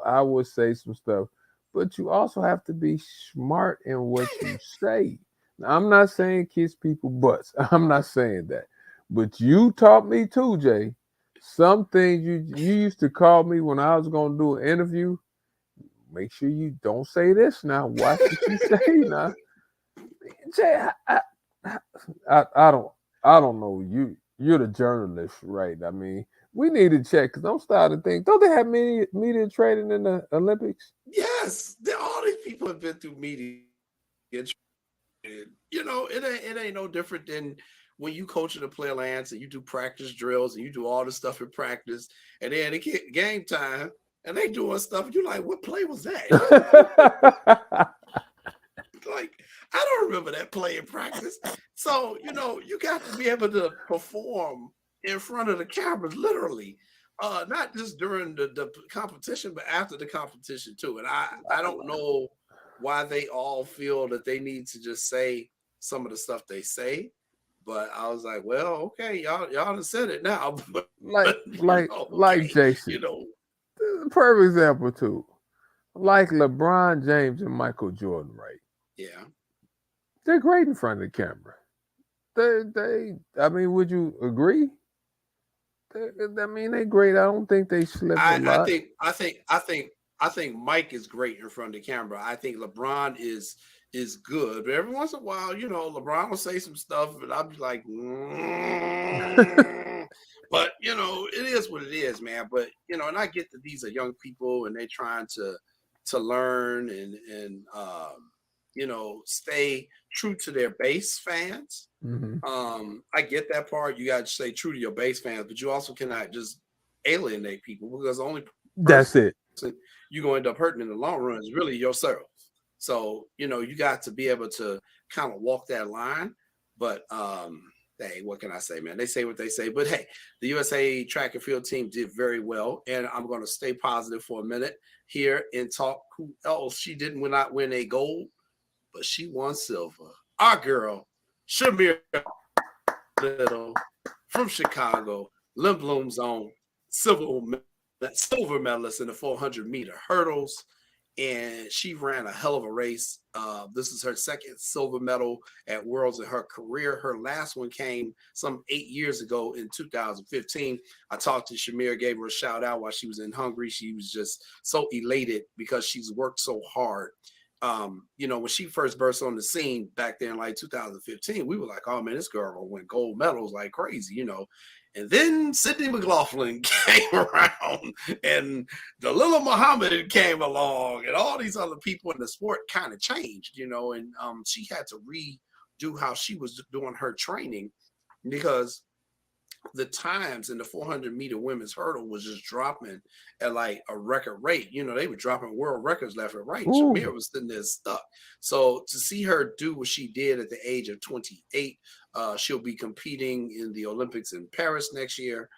I would say some stuff, but you also have to be smart in what you say. Now, I'm not saying kiss people butts. I'm not saying that. But you taught me too, Jay. Some things you used to call me when I was going to do an interview. Make sure you don't say this now. Watch what you say now. Jay, I don't know. You're the journalist, right? I mean, we need to check, because I'm starting to think, don't they have media training in the Olympics? Yes, all these people have been through media training. It ain't no different than when you coach in the player lands and you do practice drills and you do all this stuff in practice, and then it get game time and they doing stuff, and you're like, what play was that? Like, I don't remember that play in practice. So, you got to be able to perform in front of the cameras, literally, not just during the competition, but after the competition too. And I don't know why they all feel that they need to just say some of the stuff they say, But I was like, well, okay, y'all done said it now. Like okay, Jason. Perfect example too. Like LeBron James and Michael Jordan, right? Yeah. They're great in front of the camera. I mean, would you agree? They're great. I don't think they slip a lot. I think Mike is great in front of the camera. I think LeBron is good, but every once in a while, LeBron will say some stuff, and I'll be like, but it is what it is, man. But and I get that these are young people and they're trying to learn and stay true to their base fans. I get that part. You got to stay true to your base fans, but you also cannot just alienate people, because the only That's it. you're going to end up hurting in the long run is really yourself. So, you got to be able to kind of walk that line. But hey, what can I say, man? They say what they say. But hey, the USA track and field team did very well. And I'm going to stay positive for a minute here and talk who else. She not win a gold, but she won silver. Our girl, Shamir Little from Chicago, Lynn Bloom's own silver medalist in the 400-meter hurdles. And she ran a hell of a race. This is her second silver medal at Worlds in her career. Her last one came some 8 years ago in 2015. I talked to Shamir, gave her a shout out while she was in Hungary. She was just so elated because she's worked so hard. When she first burst on the scene back there in like 2015, we were like, oh man, this girl will win gold medals like crazy, And then Sydney McLaughlin came around, and Dalilah Muhammad came along, and all these other people in the sport kind of changed, and she had to redo how she was doing her training, because the times in the 400-meter women's hurdle was just dropping at like a record rate. They were dropping world records left and right. Ooh. Shamir was sitting there stuck. So to see her do what she did at the age of 28, she'll be competing in the Olympics in Paris next year.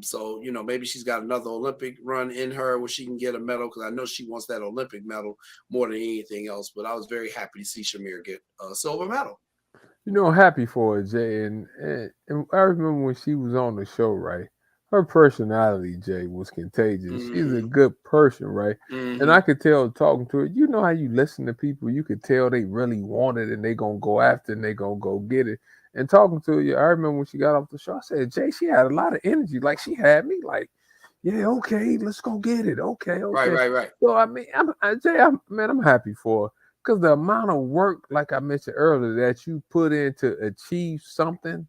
So maybe she's got another Olympic run in her where she can get a medal, because I know she wants that Olympic medal more than anything else. But I was very happy to see Shamir get a silver medal. Happy for her, Jay. And I remember when she was on the show, right? Her personality, Jay, was contagious. Mm-hmm. She's a good person, right? Mm-hmm. And I could tell talking to her, how you listen to people, you could tell they really want it and they going to go after it and they going to go get it. And talking to her, I remember when she got off the show, I said, Jay, she had a lot of energy. Like, she had me like, yeah, okay, let's go get it. Okay. Right. So, I mean, I'm happy for her. Because the amount of work, like I mentioned earlier, that you put in to achieve something,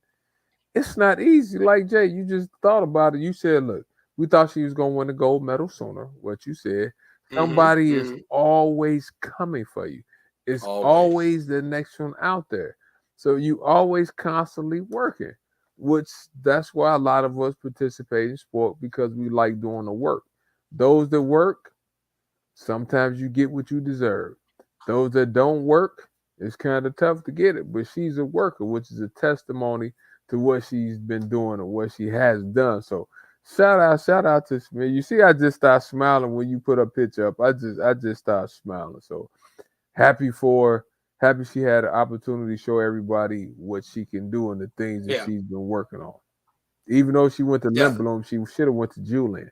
it's not easy. Like, Jay, you just thought about it. You said, look, we thought she was going to win the gold medal sooner. What you said. Somebody is always coming for you. It's always the next one out there. So you always constantly working, which that's why a lot of us participate in sport, because we like doing the work. Those that work, sometimes you get what you deserve. Those that don't work, it's kind of tough to get it, but she's a worker, which is a testimony to what she's been doing or what she has done. So shout out to Shamir. You see, I just started smiling when you put a picture up. I just started smiling. So happy she had an opportunity to show everybody what she can do and the things that she's been working on. Even though she went to Lindblom, she should have went to Julian.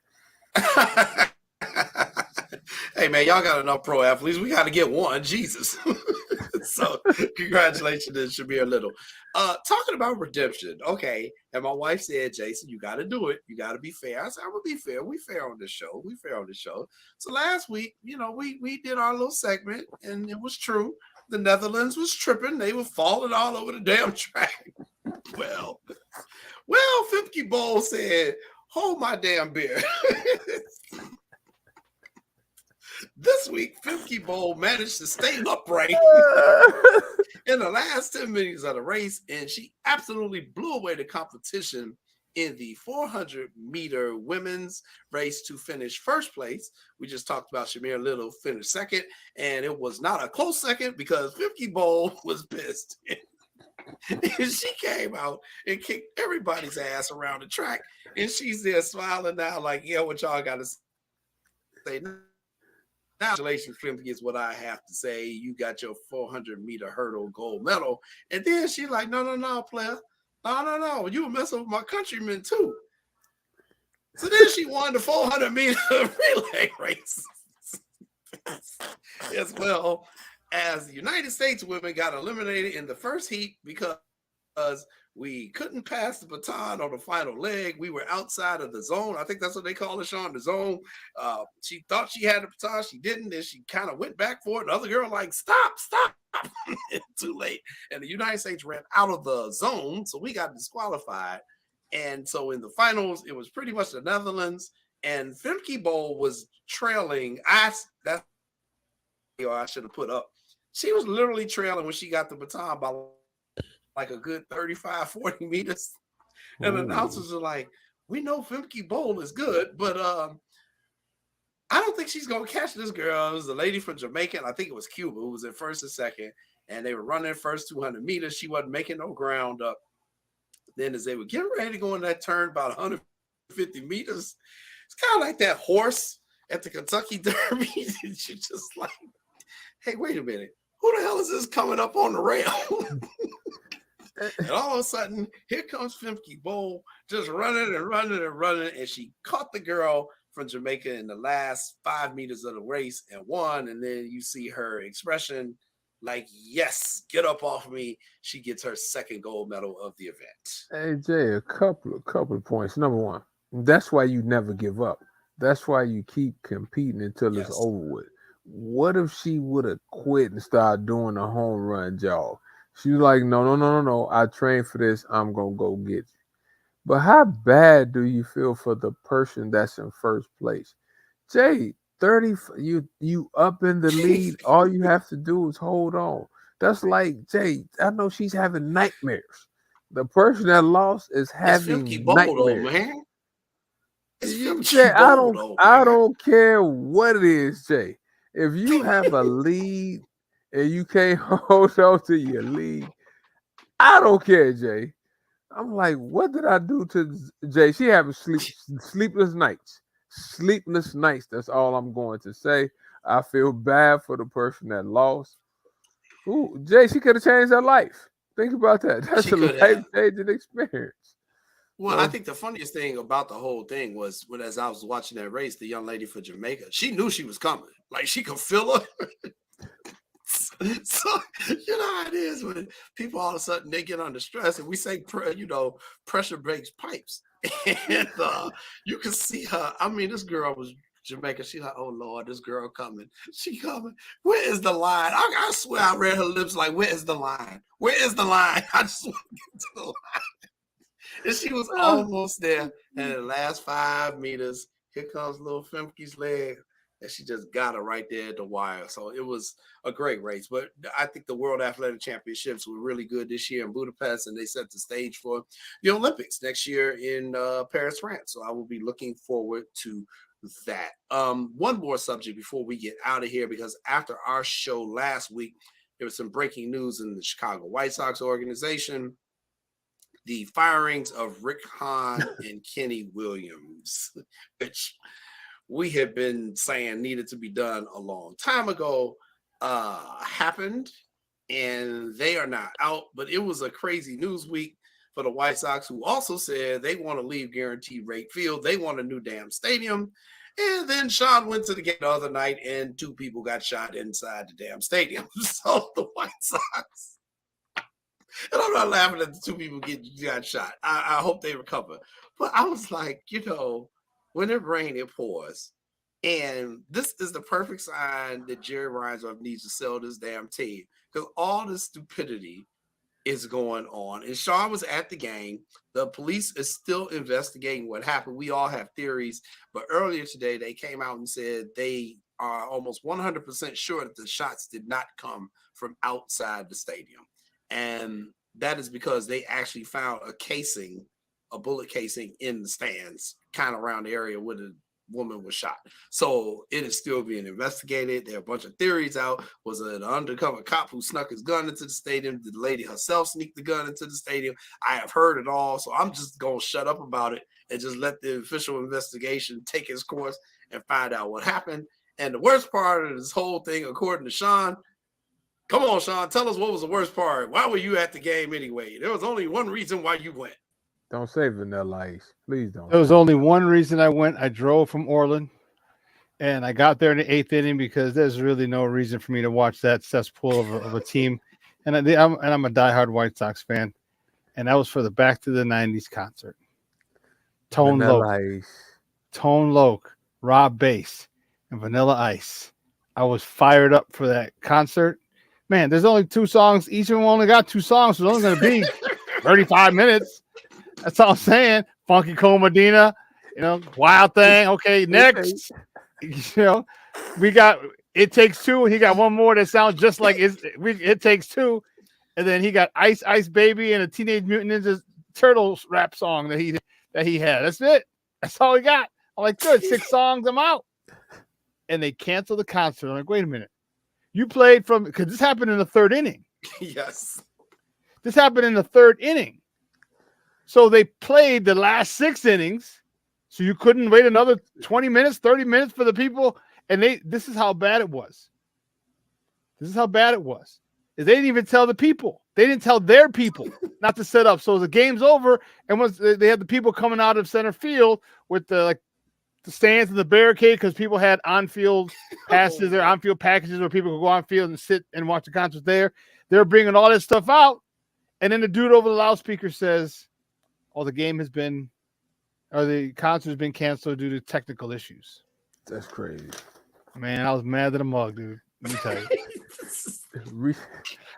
Hey, man, y'all got enough pro athletes. We got to get one. Jesus. So congratulations to Shamir Little. Talking about redemption. Okay. And my wife said, Jason, you got to do it. You got to be fair. I said, I'm going to be fair. We fair on this show. So last week, we did our little segment, and it was true. The Netherlands was tripping. They were falling all over the damn track. Well, Fipke Bowl said, hold my damn beer. This week, Fipke Bowl managed to stay upright in the last 10 minutes of the race, and she absolutely blew away the competition in the 400-meter women's race to finish first place. We just talked about Shamir Little finished second, and it was not a close second because Fipke Bowl was pissed. And she came out and kicked everybody's ass around the track, and she's there smiling now like, yeah, what y'all got to say now? Congratulations, Flimsy, is what I have to say. You got your 400-meter hurdle gold medal. And then she's like, no, player. No. You were messing with my countrymen too. So then she won the 400-meter relay race. As well as the United States women got eliminated in the first heat because we couldn't pass the baton on the final leg. We were outside of the zone. I think that's what they call it, Sean, the zone. She thought she had the baton. She didn't. And she kind of went back for it. The other girl like, stop. Too late. And the United States ran out of the zone. So we got disqualified. And so in the finals, it was pretty much the Netherlands. And Femke Bol was trailing. I should have put up. She was literally trailing when she got the baton by like a good 35, 40 meters. And the announcers are like, we know Femke Bol is good, but I don't think she's going to catch this girl. It was the lady from Jamaica, and I think it was Cuba, who was in first and second, and they were running first 200 meters. She wasn't making no ground up. Then as they were getting ready to go in that turn, about 150 meters, it's kind of like that horse at the Kentucky Derby. You're just like, hey, wait a minute. Who the hell is this coming up on the rail? And all of a sudden, here comes Femke Bol just running, and she caught the girl from Jamaica in the last 5 meters of the race and won. And then you see her expression like, yes, get up off me. She gets her second gold medal of the event. Hey, Jay, a couple of points. Number one, that's why you never give up. That's why you keep competing until it's over with. What if she would have quit and started doing a home run jog? She was like, no. I trained for this. I'm going to go get you. But how bad do you feel for the person that's in first place? Jay, 30, you up in the lead. All you have to do is hold on. That's like, Jay, I know she's having nightmares. The person that lost is having nightmares. Man. Jay, I don't care what it is, Jay. If you have a lead and you can't hold on to your lead, I don't care, Jay. I'm like, what did I do to Jay? She having sleepless nights. Sleepless nights. That's all I'm going to say. I feel bad for the person that lost. Ooh, Jay, she could have changed her life. Think about that. That's a life-changing experience. Well, I think the funniest thing about the whole thing was when, as I was watching that race, the young lady from Jamaica, she knew she was coming. Like, she could feel her. So, you know how it is when people all of a sudden they get under stress, and we say, pressure breaks pipes. And you can see her. I mean, this girl was Jamaica. She's like, oh Lord, this girl coming. She coming. Where is the line? I swear I read her lips like, where is the line? Where is the line? I just want to get to the line. And she was almost there. And in the last 5 meters, here comes little Femke's leg. And she just got her right there at the wire. So it was a great race. But I think the World Athletic Championships were really good this year in Budapest, and they set the stage for the Olympics next year in Paris, France. So I will be looking forward to that. One more subject before we get out of here, because after our show last week, there was some breaking news in the Chicago White Sox organization. The firings of Rick Hahn and Kenny Williams, which we had been saying needed to be done a long time ago, happened, and they are not out. But it was a crazy news week for the White Sox, who also said they want to leave Guaranteed Rate Field. They want a new damn stadium. And then Sean went to the game the other night, and 2 people got shot inside the damn stadium. So the White Sox, and I'm not laughing at the 2 people got shot. I hope they recover. But I was like, when it rains, it pours. And this is the perfect sign that Jerry Reinsdorf needs to sell this damn team, because all this stupidity is going on. And Sean was at the game. The police is still investigating what happened. We all have theories. But earlier today, they came out and said they are almost 100% sure that the shots did not come from outside the stadium. And that is because they actually found a bullet casing in the stands, kind of around the area where the woman was shot. So it is still being investigated. There are a bunch of theories out. Was it an undercover cop who snuck his gun into the stadium? Did the lady herself sneak the gun into the stadium? I have heard it all. So I'm just going to shut up about it and just let the official investigation take its course and find out what happened. And the worst part of this whole thing, according to Sean, Come on, Sean. Tell us what was the worst part. Why were you at the game anyway? There was only one reason why you went. Don't say Vanilla Ice. Please don't. There was only one reason I went. I drove from Orland, and I got there in the 8th inning because there's really no reason for me to watch that cesspool of a team. And I'm a diehard White Sox fan, and that was for the Back to the '90s concert. Tone Loc, Rob Bass, and Vanilla Ice. I was fired up for that concert. Man, there's only 2 songs. Each of them only got 2 songs, so it's only going to be 35 minutes. That's all I'm saying. Funky Cole Medina, Wild Thing. Okay, next. We got It Takes Two, and he got one more that sounds just like It Takes Two. And then he got Ice Ice Baby and a Teenage Mutant Ninja Turtles rap song that he had. That's it. That's all he got. I'm like, good, 6 songs, I'm out. And they canceled the concert. I'm like, wait a minute. You played because this happened in the 3rd inning. Yes. This happened in the 3rd inning. So they played the last 6 innings. So you couldn't wait another 20 minutes, 30 minutes for the people. And this is how bad it was. They didn't even tell the people. They didn't tell their people not to set up. So the game's over. And once they had the people coming out of center field with the stands and the barricade, because people had on-field passes or on-field packages where people could go on-field and sit and watch the concert there. They're bringing all this stuff out. And then the dude over the loudspeaker says, the concert has been canceled due to technical issues. That's crazy. Man, I was mad to the mug, dude. Let me tell you.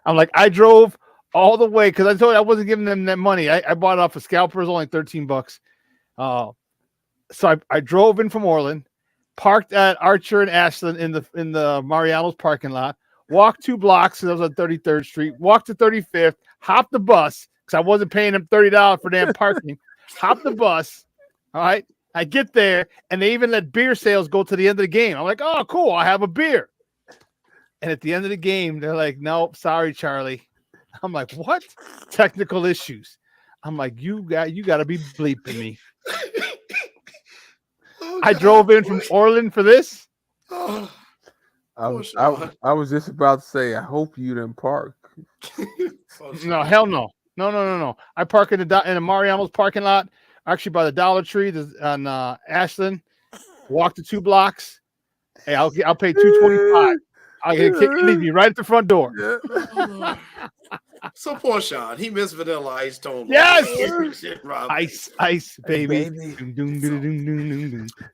I'm like, I drove all the way because I told you I wasn't giving them that money. I bought it off of Scalpers, only $13. So I drove in from Orland, parked at Archer and Ashland in the Mariano's parking lot, walked 2 blocks because I was on 33rd Street, walked to 35th, hopped the bus because I wasn't paying them $30 for damn parking. Hopped the bus. All right. I get there, and they even let beer sales go to the end of the game. I'm like, oh, cool. I have a beer. And at the end of the game, they're like, nope, sorry, Charlie. I'm like, what? Technical issues. I'm like, you got to be bleeping me. I drove in from Orland for this. I was just about to say, I hope you didn't park. No, hell no. No. I park in the Mariano's parking lot, actually by the Dollar Tree on Ashland. Walk the 2 blocks. Hey, I'll pay $2.25. I'll leave you right at the front door. So poor Sean, he missed Vanilla Ice Tone. Yes, Ice, baby.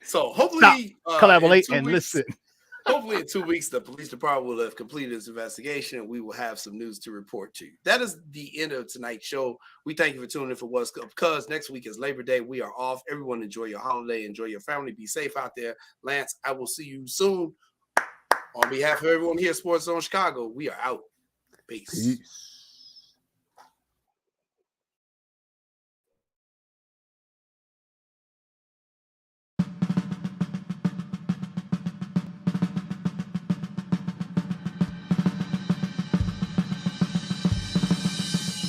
So hopefully, collaborate and listen. Hopefully, in 2 weeks, the police department will have completed its investigation, and we will have some news to report to you. That is the end of tonight's show. We thank you for tuning in for What's Up, because next week is Labor Day. We are off. Everyone enjoy your holiday. Enjoy your family. Be safe out there. Lance, I will see you soon. On behalf of everyone here at Sports Zone Chicago, we are out. Peace.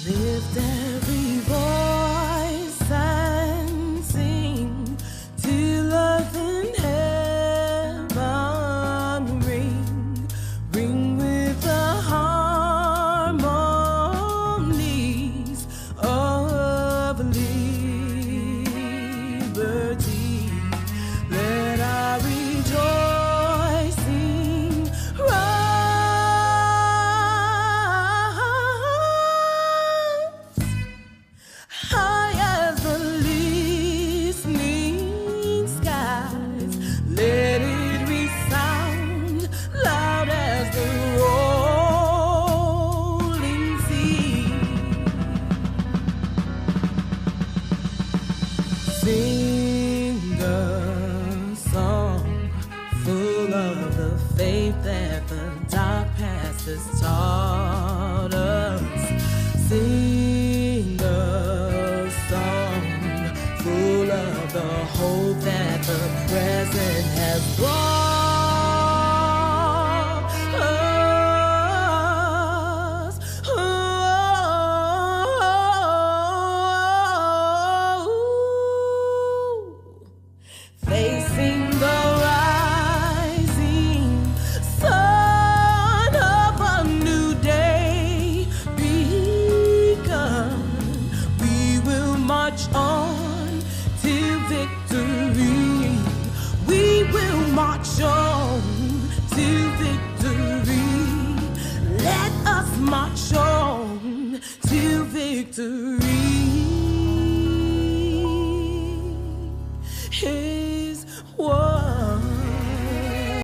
Lift every voice and sing till earth and heaven ring with the harmonies of liberty. Let our rejoicing rise. victory.